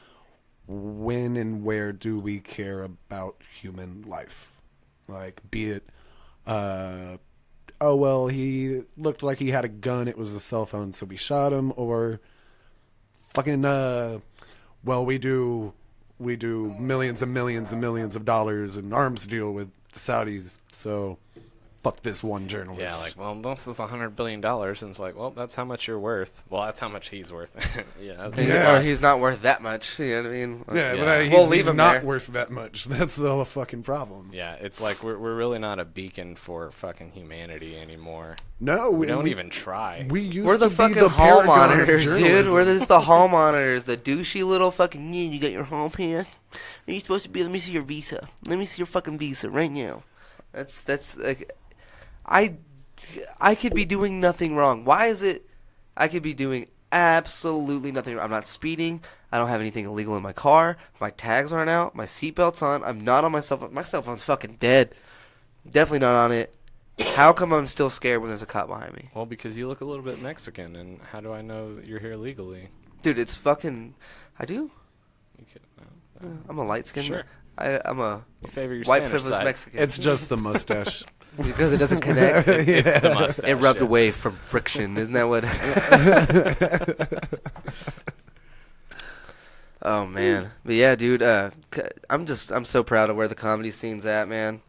when and where do we care about human life. Like, be it, oh, well, he looked like he had a gun, it was a cell phone, so we shot him, or fucking, well, we do millions and millions and millions of dollars in arms deal with the Saudis, so fuck this one journalist. Yeah, like, well, this is $100 billion, and it's like, well, that's how much you're worth. Well, that's how much he's worth. Or he's not worth that much. You know what I mean? Yeah, Yeah. but We'll leave he's him not there. worth that much. That's the whole fucking problem. Yeah, it's like we're really not a beacon for fucking humanity anymore. No, We don't even try. We used We're the to fucking be the hall paragon of monitors, dude. journalism. We're just the hall monitors, the douchey little fucking. You got your hall pass? Are you supposed to be? Let me see your visa. Let me see your fucking visa right now. That's like, I could be doing nothing wrong. Why is it? I could be doing absolutely nothing wrong. I'm not speeding. I don't have anything illegal in my car. My tags aren't out. My seatbelt's on. I'm not on my cell phone. My cell phone's fucking dead. Definitely not on it. How come I'm still scared when there's a cop behind me? Well, because you look a little bit Mexican, and how do I know that you're here legally? Dude, it's fucking. I do. You could, no. I'm a light skinned. Sure. I'm a You favor your white Spanish privileged side. Mexican. It's just the mustache. Because it doesn't connect. It's the mustache. It rubbed yeah. away from friction. Isn't that what? Oh man, but yeah, dude. I'm so proud of where the comedy scene's at, man.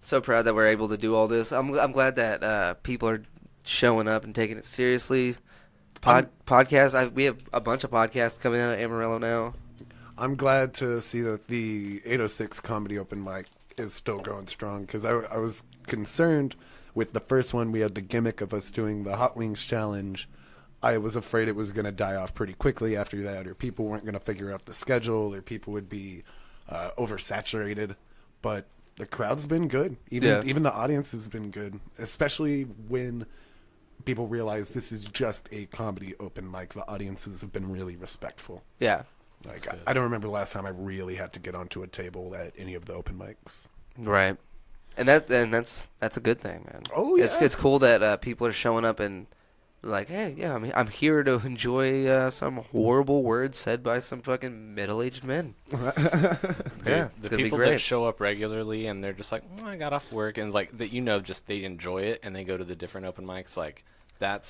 So proud that we're able to do all this. I'm glad that people are showing up and taking it seriously. Podcasts. We have a bunch of podcasts coming out of Amarillo now. I'm glad to see that the 806 comedy open mic is still going strong, because I was concerned with the first one. We had the gimmick of us doing the Hot Wings Challenge. I was afraid it was going to die off pretty quickly after that, or people weren't going to figure out the schedule, or people would be oversaturated. But the crowd's been good. Even the audience has been good, especially when people realize this is just a comedy open mic. The audiences have been really respectful. Yeah. Like I don't remember the last time I really had to get onto a table at any of the open mics. Right. And that's a good thing, man. Oh, yeah. It's cool that people are showing up and like, hey, yeah, I'm here to enjoy some horrible words said by some fucking middle-aged men. Yeah, The it's gonna be people great. that show up regularly and they're just like, I got off work, and like that, just they enjoy it and they go to the different open mics. Like that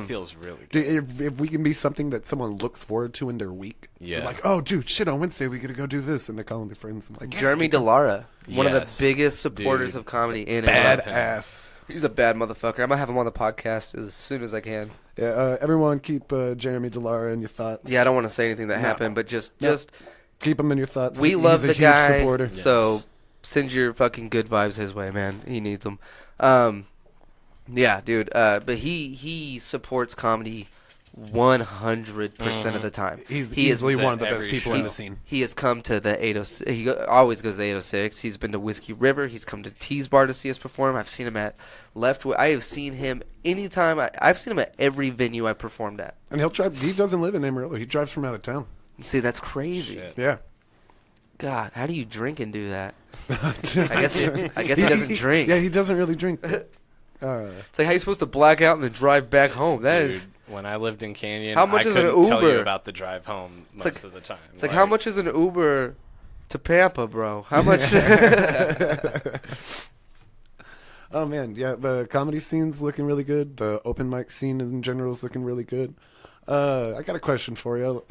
feels really good. If we can be something that someone looks forward to in their week, Yeah. like, oh, dude, shit, on Wednesday we gotta go do this, and they're calling their friends. And like, Jeremy DeLara, one of the Yes, biggest supporters dude. of comedy in Atlanta. badass. He's a bad motherfucker. I'm gonna have him on the podcast as soon as I can. Yeah, everyone keep Jeremy DeLara in your thoughts. Yeah, I don't want to say anything that No. happened, but just keep him in your thoughts. we He's love a the huge guy. supporter. So send your fucking good vibes his way, man. He needs them. Yeah, dude. But he supports comedy 100% of the time. He's he easily at one of the best every people show. in the scene. He has come to the 806. He always goes to the 806. He's been to Whiskey River. He's come to Tees Bar to see us perform. I've seen him at Leftwood. I have seen him anytime. I've seen him at every venue I performed at. And he'll drive. He doesn't live in Amarillo. He drives from out of town. See, that's crazy. Shit. Yeah. God, how do you drink and do that? I guess he doesn't drink. Yeah, he doesn't really drink. It's like, how you supposed to black out and then drive back home? That is. Dude, when I lived in Canyon, How much I is an couldn't tell you Uber? about the drive home most of the time. It's like, how much is an Uber to Pampa, bro? How much? Oh man, yeah, the comedy scene's looking really good. The open mic scene in general is looking really good. I got a question for you.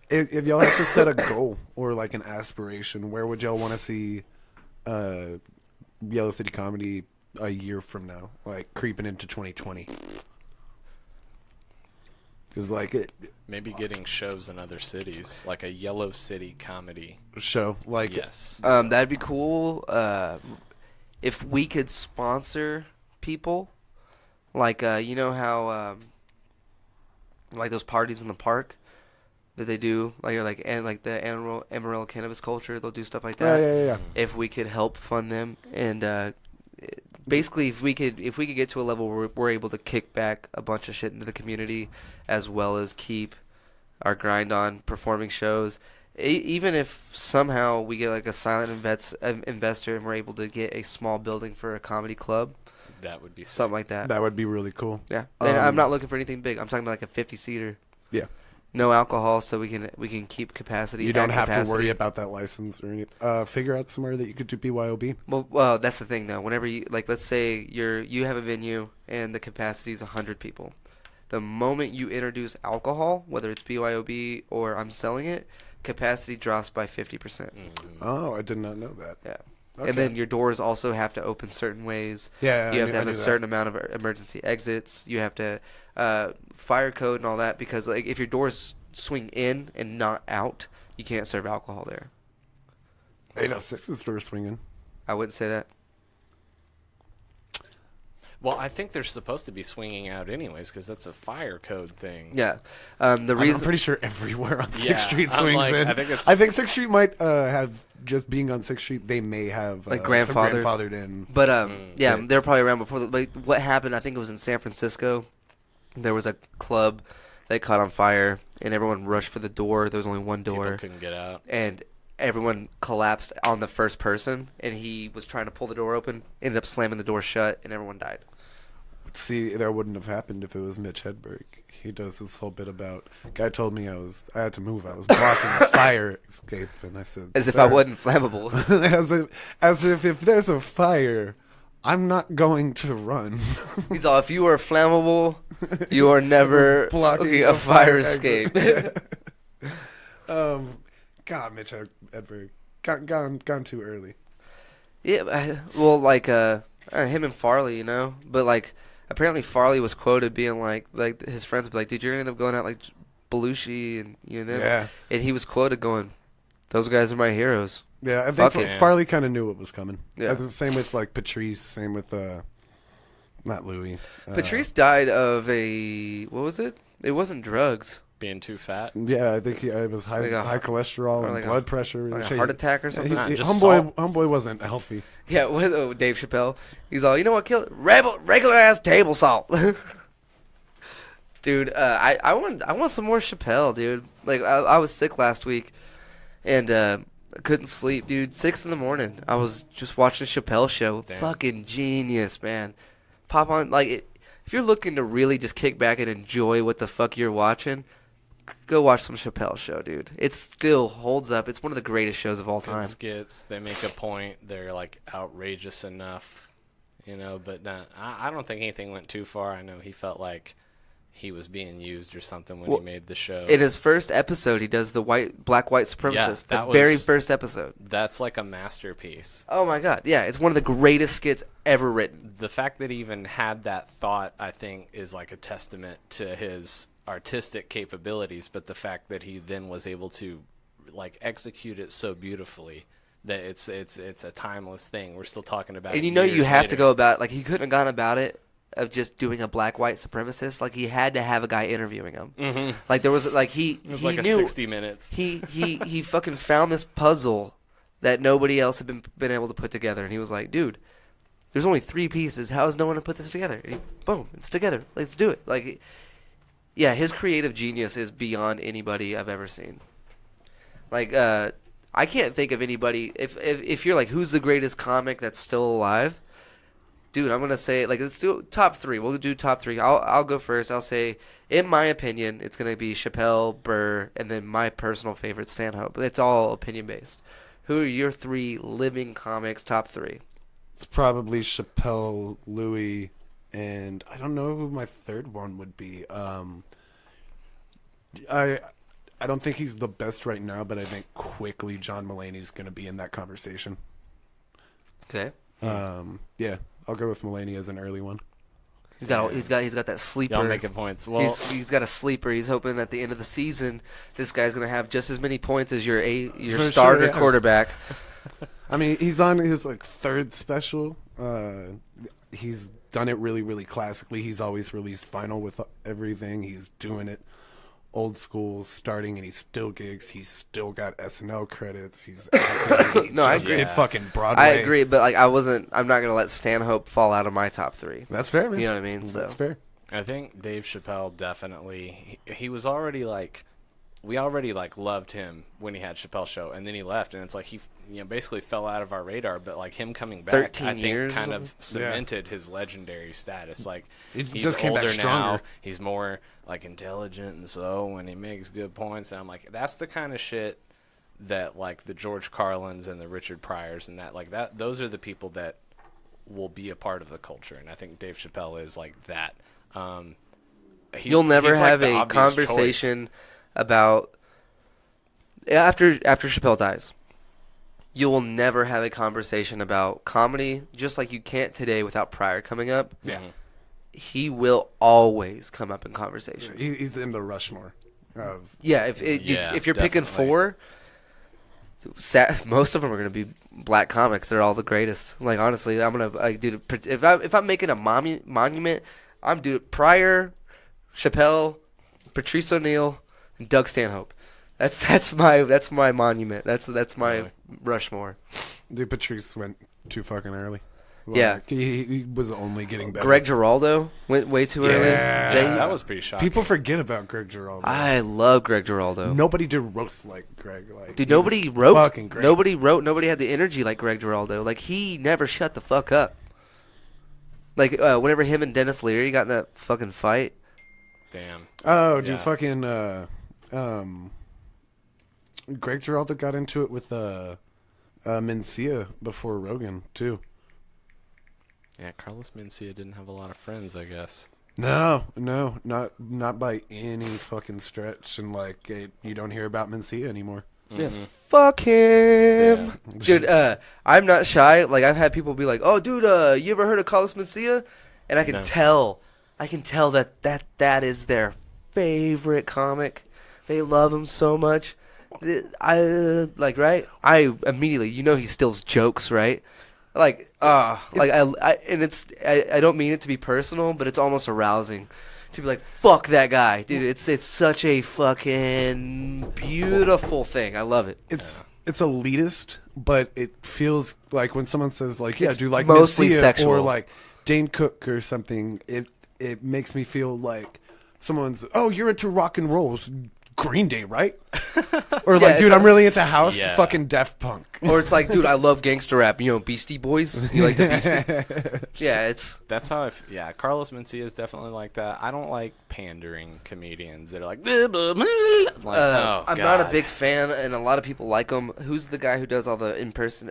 If y'all had to set a goal or like an aspiration, where would y'all want to see Yellow City comedy a year from now, like creeping into 2020? Because like Maybe getting shows in other cities, like a Yellow City comedy. show, like Yes. That'd be cool. If we could sponsor people, like you know how like those parties in the park that they do, like the Amarillo cannabis culture, they'll do stuff like that. yeah. If we could help fund them, and basically if we could get to a level where we're able to kick back a bunch of shit into the community, as well as keep our grind on performing shows. Even if somehow we get like a silent investor and we're able to get a small building for a comedy club, That would be sick. something like that. That would be really cool. Yeah, and I'm not looking for anything big. I'm talking about like a 50-seater. Yeah. No alcohol, so we can keep capacity. You don't at have to capacity. worry about that license or anything. Figure out somewhere that you could do BYOB. Well, that's the thing though. Whenever you let's say you have a venue and the capacity is 100 people. The moment you introduce alcohol, whether it's BYOB or I'm selling it, capacity drops by 50%. Oh, I did not know that. Yeah. Okay. And then your doors also have to open certain ways. Yeah, You have I to have knew a that. certain amount of emergency exits. You have to fire code and all that, because like if your doors swing in and not out, you can't serve alcohol there. 806's door swinging. I wouldn't say that. Well, I think they're supposed to be swinging out anyways, because that's a fire code thing. Yeah. The I'm reason pretty sure everywhere on 6th Yeah, Street I'm swings like, in. I think it's- I think 6th Street might have, just being on 6th Street, they may have Like some grandfathered. grandfathered in. But yeah, It's- they're probably around before. Like what happened? I think it was in San Francisco. There was a club that caught on fire, and everyone rushed for the door. There was only one People door, couldn't get out. and everyone collapsed on the first person. And he was trying to pull the door open, ended up slamming the door shut, and everyone died. See, that wouldn't have happened if it was Mitch Hedberg. He does this whole bit about. Guy told me I had to move. I was blocking a fire escape, and I said, As if "Sir." I wasn't flammable. as if there's a fire, I'm not going to run. He's all, if you are flammable, you are never Blocking a fire exit. escape. God, Mitch Hedberg gone too early. Yeah, well, like him and Farley, you know, but like apparently Farley was quoted being like his friends would be like, dude, you're gonna end up going out like Belushi and you know, Yeah. and he was quoted going, those guys are my heroes. Yeah, I Fuck think it. Farley kind of knew what was coming. Yeah. Same with like Patrice. Same with not Louis. Patrice died of what was it? It wasn't drugs, Being too fat. Yeah, I think it was high Like a- high cholesterol or and like blood pressure. like a Shit. heart attack or something. Nah, just Homeboy wasn't healthy. Yeah, with Dave Chappelle, he's all, you know what killed regular ass table salt. Dude, I want some more Chappelle, dude. Like I was sick last week, and I couldn't sleep, dude. 6 a.m. I was just watching Chappelle show. Damn. Fucking genius, man. Pop on if you're looking to really just kick back and enjoy what the fuck you're watching, go watch some Chappelle show, dude. It still holds up. It's one of the greatest shows of all time. Good skits. They make a point. They're like outrageous enough, But I don't think anything went too far. I know he felt like he was being used or something when he made the show. In his first episode, he does the black white supremacist. Yeah, the very first episode. That's like a masterpiece. Oh my god, yeah, it's one of the greatest skits ever written. The fact that he even had that thought, I think, is like a testament to his artistic capabilities, but the fact that he then was able to like execute it so beautifully that it's a timeless thing. We're still talking about it. And years you have later. to go about he couldn't have gone about it of just doing a black white supremacist. Like he had to have a guy interviewing him. Mm-hmm. Like there was he It was he like knew a 60 minutes. he fucking found this puzzle that nobody else had been able to put together, and he was like, dude, there's only 3 pieces. How is no one to put this together? And boom, it's together. Let's do it. Like, yeah, his creative genius is beyond anybody I've ever seen. Like, I can't think of anybody. If you're like, who's the greatest comic that's still alive? Dude, I'm gonna say let's do top 3. We'll do top 3. I'll go first. I'll say, in my opinion, it's gonna be Chappelle, Burr, and then my personal favorite, Stanhope. It's all opinion based. Who are your 3 living comics? Top 3. It's probably Chappelle, Louis, and I don't know who my third one would be. I don't think he's the best right now, but I think quickly John Mulaney's going to be in that conversation. Okay. Yeah, I'll go with Mulaney as an early one. He's got that sleeper. Y'all making points. Well, He's got a sleeper. He's hoping at the end of the season, this guy's gonna have just as many points as your For starter sure, yeah. quarterback. I mean, he's on his third special. He's done it really, really classically. He's always released vinyl with everything. He's doing it old school, starting, and he still gigs. He's still got SNL credits. He's acting. He No, I just agree. did fucking Broadway. I agree, but I'm not gonna let Stanhope fall out of my top 3. That's fair, man. You know what I mean? That's So. fair. I think Dave Chappelle definitely. He was already we already loved him when he had Chappelle Show, and then he left, and it's like he basically fell out of our radar. But him coming back, 13 I think years kind or of cemented his legendary status. He He's just came back older now. stronger. He's more intelligent and slow, and he makes good points. And I'm like, that's the kind of shit that the George Carlins and the Richard Pryors and that those are the people that will be a part of the culture. And I think Dave Chappelle is like that. You'll never he's have the a obvious conversation about after Chappelle dies. You will never have a conversation about comedy, just like you can't today without Pryor coming up. Yeah. He will always come up in conversation. He's in the Rushmore of. Yeah, if you're picking definitely. 4, most of them are gonna be black comics. They're all the greatest. Honestly, I'm gonna dude. If I'm making a monument, I'm doing Pryor, Chappelle, Patrice O'Neal, and Doug Stanhope. That's my monument. That's my Rushmore. Dude, Patrice went too fucking early. Yeah. He was only getting better. Greg Giraldo went way too early. Yeah. That was pretty shocking. People forget about Greg Giraldo. I love Greg Giraldo. Nobody did roasts like Greg. Dude, he's nobody wrote. fucking great. Nobody wrote. Nobody had the energy like Greg Giraldo. He never shut the fuck up. Whenever him and Dennis Leary got in that fucking fight. Damn. Oh, dude, Yeah. fucking Greg Giraldo got into it with Mencia before Rogan too. Yeah, Carlos Mencia didn't have a lot of friends, I guess. No, not by any fucking stretch. And you don't hear about Mencia anymore. Yeah, fuck him, dude. I'm not shy. I've had people be like, "Oh, dude, you ever heard of Carlos Mencia?" And I can No. tell that is their favorite comic. They love him so much. Right? I immediately, he steals jokes, right? I don't mean it to be personal, but it's almost arousing to be like, fuck that guy, dude. It's such a fucking beautiful thing. I love it. It's elitist, but it feels like when someone says It's do you like mostly Mencia sexual. or Dane Cook or something, it makes me feel like someone's, oh, you're into rock and rolls. Green Day, right? Or Yeah, like, it's dude, like- I'm really into house, Yeah. fucking Def Punk. Or it's like, dude, I love gangster rap. You know, Beastie Boys. You like the Beastie? Yeah, it's That's how yeah, Carlos Mencia is definitely like that. I don't like pandering comedians that are like, blah, blah, blah. I'm like, oh, I'm not a God. big fan, and a lot of people like him. Who's the guy who does all the in-person?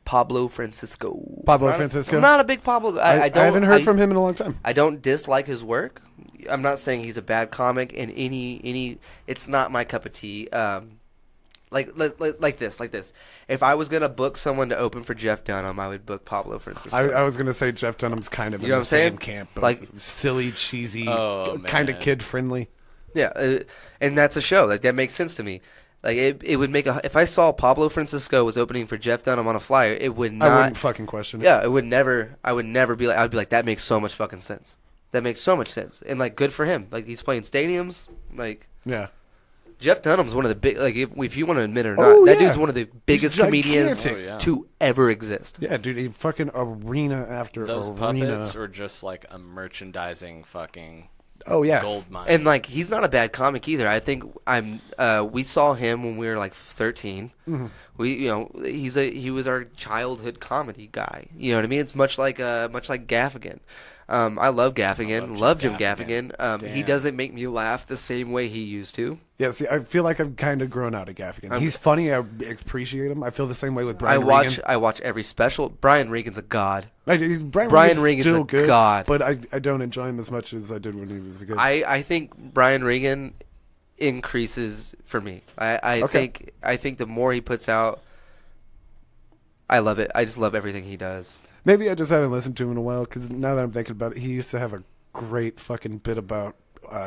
Pablo Francisco. Pablo Francisco? I'm not a big Pablo. I I don't. haven't heard from him in a long time. I don't dislike his work. I'm not saying he's a bad comic, and any. It's not my cup of tea. Like this. If I was gonna book someone to open for Jeff Dunham, I would book Pablo Francisco. I was gonna say Jeff Dunham's kind of You in know the what I'm saying? same camp, but Like- silly, cheesy, Oh, kind of man. kid friendly. Yeah, and that's a show. Like that makes sense to me. Like it would make if I saw Pablo Francisco was opening for Jeff Dunham on a flyer, it would not. I wouldn't fucking question it. Yeah, it would never. I would never be like. I would be like, that makes so much fucking sense. That makes so much sense, and like, good for him. Like he's playing stadiums. Like Yeah. Jeff Dunham's one of the big. Like if you want to admit it or not, Oh, that yeah. dude's one of the biggest comedians gigantic. Oh, yeah. to ever exist. Yeah, dude, he fucking arena after Those arena. puppets are just like a merchandising fucking Oh yeah. gold mine. And like he's not a bad comic either. I think we saw him when we were like 13. Mm-hmm. He was our childhood comedy guy. You know what I mean? It's much like Gaffigan. I love Gaffigan. Love Jim Gaffigan. He Damn. doesn't make me laugh the same way he used to. Yeah, see, I feel like I've kind of grown out of Gaffigan. He's funny. I appreciate him. I feel the same way with Brian Regan. I watch every special. Brian Regan's a god. Brian Regan's Regan's still a good, god. but I don't enjoy him as much as I did when he was a kid. I think Brian Regan increases for me. I Okay. think the more he puts out, I love it. I just love everything he does. Maybe I just haven't listened to him in a while, because now that I'm thinking about it, he used to have a great fucking bit about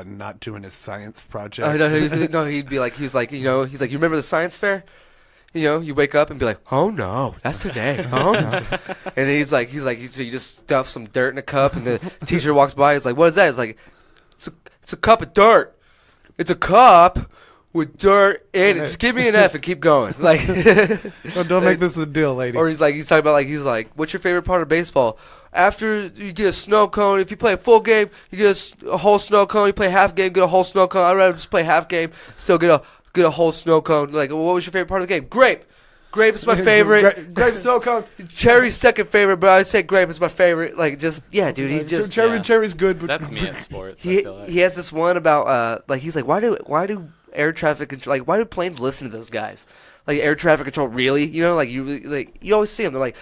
not doing his science project. He'd be like, he's like, you remember the science fair? You know, you wake up and be like, oh no, that's today. Oh no. And then he's like, so you just stuff some dirt in a cup, and the teacher walks by. He's like, what is that? It's like, it's a cup of dirt. It's a cup with dirt in it. Just give me an F and keep going. Like, Don't make this a deal, lady. or he's talking about what's your favorite part of baseball? After you get a snow cone, if you play a full game, you get a whole snow cone. You play half game, get a whole snow cone. I'd rather just play half game, still get a whole snow cone. Like, what was your favorite part of the game? Grape. Grape is my favorite. Grape snow cone. Cherry's second favorite, but I say grape is my favorite. Like, just yeah, dude. He just Cherry's good. But That's me in sports. I he feel like. he has this one about he's like, why do air traffic control, like, why do planes listen to those guys? Like, air traffic control, really? You know, you always see them. They're like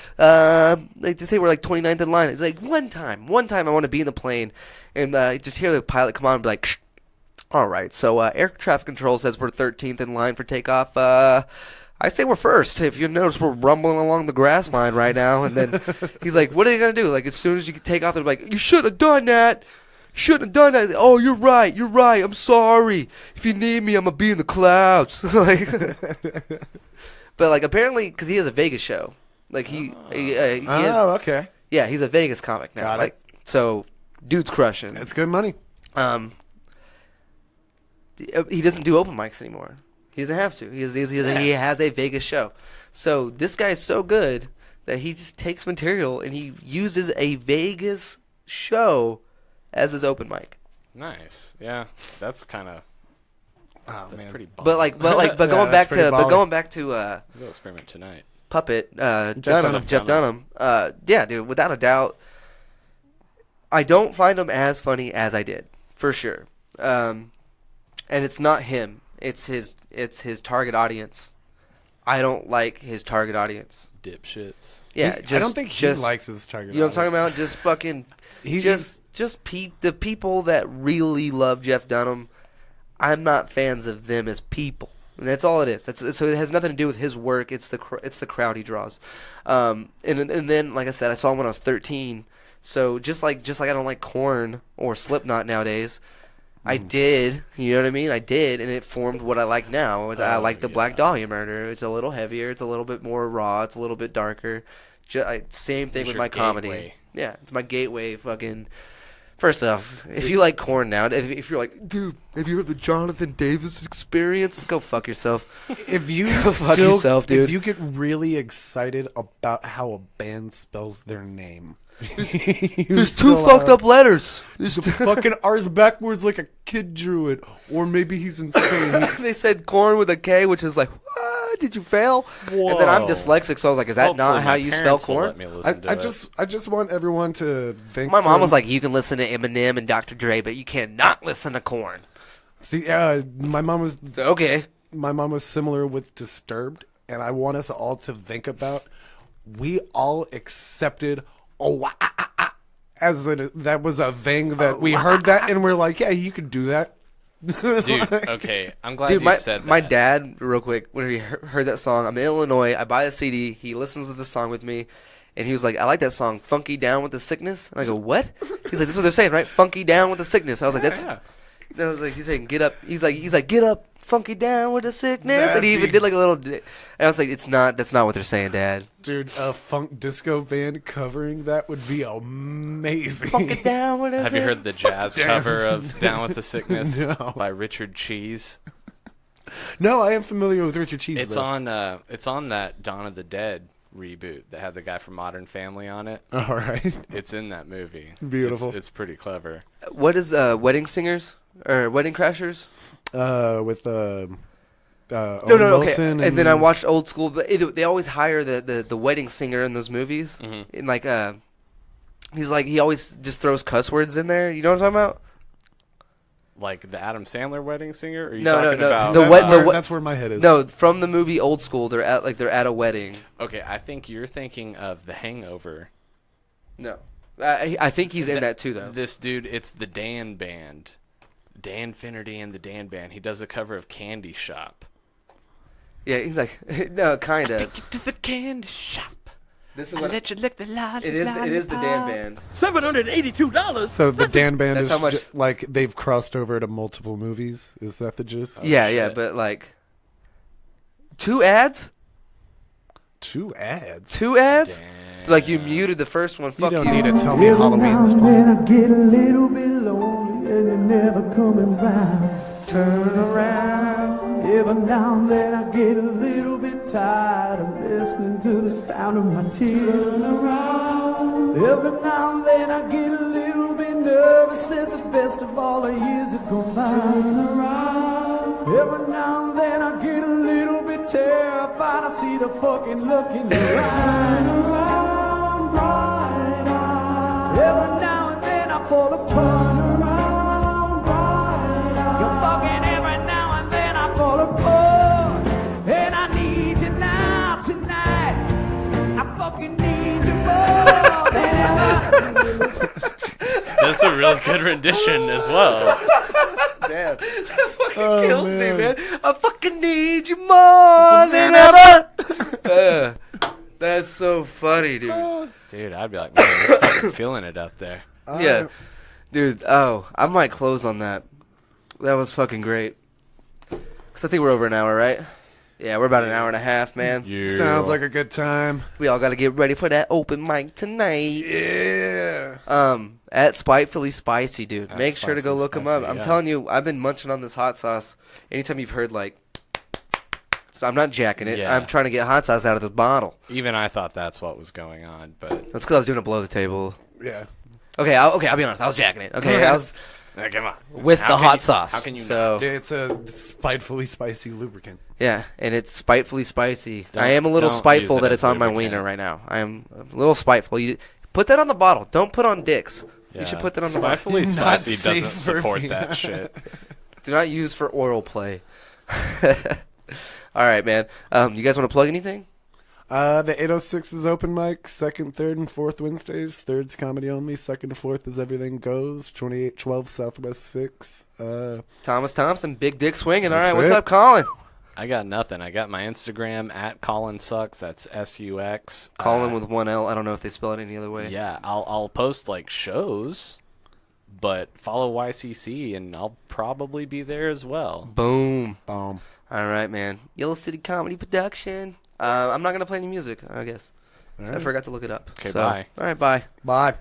they say we're like 29th in line. It's like one time I want to be in the plane and just hear the pilot come on and be like, shh. All right, so air traffic control says we're 13th in line for takeoff. I say we're first. If you notice, we're rumbling along the grass line right now. And then he's like, what are you going to do? Like, as soon as you take off, they're like, you shouldn't have done that. Shouldn't have done that. Oh, you're right. I'm sorry. If you need me, I'm going to be in the clouds. But, like, apparently, because he has a Vegas show. Like, he has, okay. yeah, he's a Vegas comic now. Got it. Like, so, dude's crushing. It's good money. He doesn't do open mics anymore. He doesn't have to. He has a Vegas show. So this guy is so good that he just takes material and he uses a Vegas show as his open mic. Nice. Yeah, that's kind of Oh, that's man. pretty. Baller. But Yeah, going that's back to We'll experiment tonight. Puppet Dunham. Jeff Dunham. Yeah, dude, without a doubt, I don't find him as funny as I did, for sure. And it's not him. It's his target audience. I don't like his target audience. Dipshits. Yeah, I don't think he likes his target. You know what I'm talking about? Just fucking. The people that really love Jeff Dunham. I'm not fans of them as people, and that's all it is. So it has nothing to do with his work. It's the crowd he draws. And then, like I said, I saw him when I was 13. So just like I don't like Korn or Slipknot nowadays. I did, you know what I mean? I did, and it formed what I like now. I like the Black Dahlia Murder. It's a little heavier. It's a little bit more raw. It's a little bit darker. Same thing It's with your my comedy. gateway. Yeah, it's my gateway fucking First off, if you like Korn now, if you're like, dude, have you heard the Jonathan Davis experience? Go fuck yourself. If you Go fuck yourself, dude. If you get really excited about how a band spells their name, There's two fucked up letters. The fucking R's backwards like a kid drew it, or maybe he's insane. They said Korn with a K, which is like, what? Did you fail? And then I'm Whoa. dyslexic, so I was like, is that Hopefully not how my you spell parents will Korn? let me listen to it. I just want everyone to think. My mom was like, you can listen to Eminem and Dr. Dre, but you cannot listen to Korn. see, my mom was So, okay. similar with Disturbed, and I want us all to think about. We all accepted that was a thing that we heard that, and we're like, yeah, you can do that. Dude, okay. I'm glad Dude, you said that. my dad, real quick, when he heard that song, I'm in Illinois, I buy a CD, he listens to the song with me, and he was like, I like that song, Funky Down with the Sickness. And I go, what? He's like, that's what they're saying, right? Funky Down with the Sickness. I was like, that's... Yeah. And I was like, he's saying, get up. He's like, get up, funky down with the sickness. That'd And he even be- did like a little. And I was like, that's not what they're saying, Dad. Dude, a funk disco band covering that would be amazing. Funky down with the Have you heard the jazz damn. cover of Down with the Sickness No. by Richard Cheese? No, I am familiar with Richard Cheese. It's though. on that Dawn of the Dead reboot that had the guy from Modern Family on it. All right. It's in that movie. Beautiful. It's pretty clever. What is Wedding Singers or Wedding Crashers? With No, Wilson okay. And then I watched Old School, but they always hire the wedding singer in those movies. Mm-hmm. And like he always just throws cuss words in there. You know what I'm talking about? Like the Adam Sandler wedding singer? Or are you No, talking no. about? That's where my head is. No, from the movie Old School, they're at a wedding. Okay, I think you're thinking of The Hangover. No, I think he's in that too, though. This dude, it's the Dan Band. Dan Finnerty and the Dan Band. He does a cover of Candy Shop. Yeah, he's like, no, kind of. Take you to the candy shop. This is I'll what let you lick the lot. it is. It is the Dan Band. $782. So the Dan Band That's is how much- like they've crossed over to multiple movies. Is that the gist? Yeah, shit. but like 2 ads. 2 ads. 2 ads. Damn. Like you muted the first one. You Fuck don't you. need to tell me Halloween's Then playing. I get a little bit lonely and you're never coming round. Turn around. Every now and then I get a little bit tired of listening to the sound of my tears. Every now and then I get a little bit nervous that the best of all the years have gone by. Every now and then I get a little bit terrified. I see the fucking look in your eyes. Every now and then I fall apart. You're fucking every now and then I fall apart. And I need you now, tonight. I fucking need you more than ever. That's a really good rendition as well. Damn. That fucking Oh, kills man. me, man. I fucking need you more than ever. That's so funny, dude. Dude, I'd be like, man, you're fucking feeling it up there. Yeah. Dude, I might close on that. That was fucking great. Because I think we're over an hour, right? Yeah, we're about an hour and a half, man. Sounds like a good time. We all got to get ready for that open mic tonight. Yeah. At Spitefully Spicy, dude. At Make sure to go Spitefully look them up. Spicy, I'm yeah. telling you, I've been munching on this hot sauce. Anytime you've heard, like, so I'm not jacking it. Yeah. I'm trying to get hot sauce out of this bottle. Even I thought that's what was going on, but That's because I was doing it below the table. Yeah. Okay, I'll be honest. I was jacking it. Okay, I was come on. with How the can hot you- sauce. How can you So Dude, it's a spitefully spicy lubricant. yeah, and it's spitefully spicy. Don't- I am a little don't spiteful use it that as it's on my lubricant. wiener right now. I am a little spiteful. You put that on the bottle. Don't put on dicks. Yeah. You should put that on the bottle. Spitefully Not Spicy safe doesn't for support me. that shit. Do not use for oral play. All right, man. You guys want to plug anything? The 806 is open mic, 2nd, 3rd, and 4th Wednesdays. 3rd's comedy only. 2nd to 4th is everything goes. 2812 Southwest 6. Thomas Thompson, big dick swinging. All That's right, what's it. up, Colin? I got nothing. I got my Instagram at Colin Sucks. That's SUX. Colin with one L. I don't know if they spell it any other way. Yeah, I'll post like shows, but follow YCC and I'll probably be there as well. Boom. Boom. All right, man. Yellow City Comedy Production. I'm not gonna play any music, I guess. All I right. forgot to look it up. Okay, So, bye. All right, bye. Bye.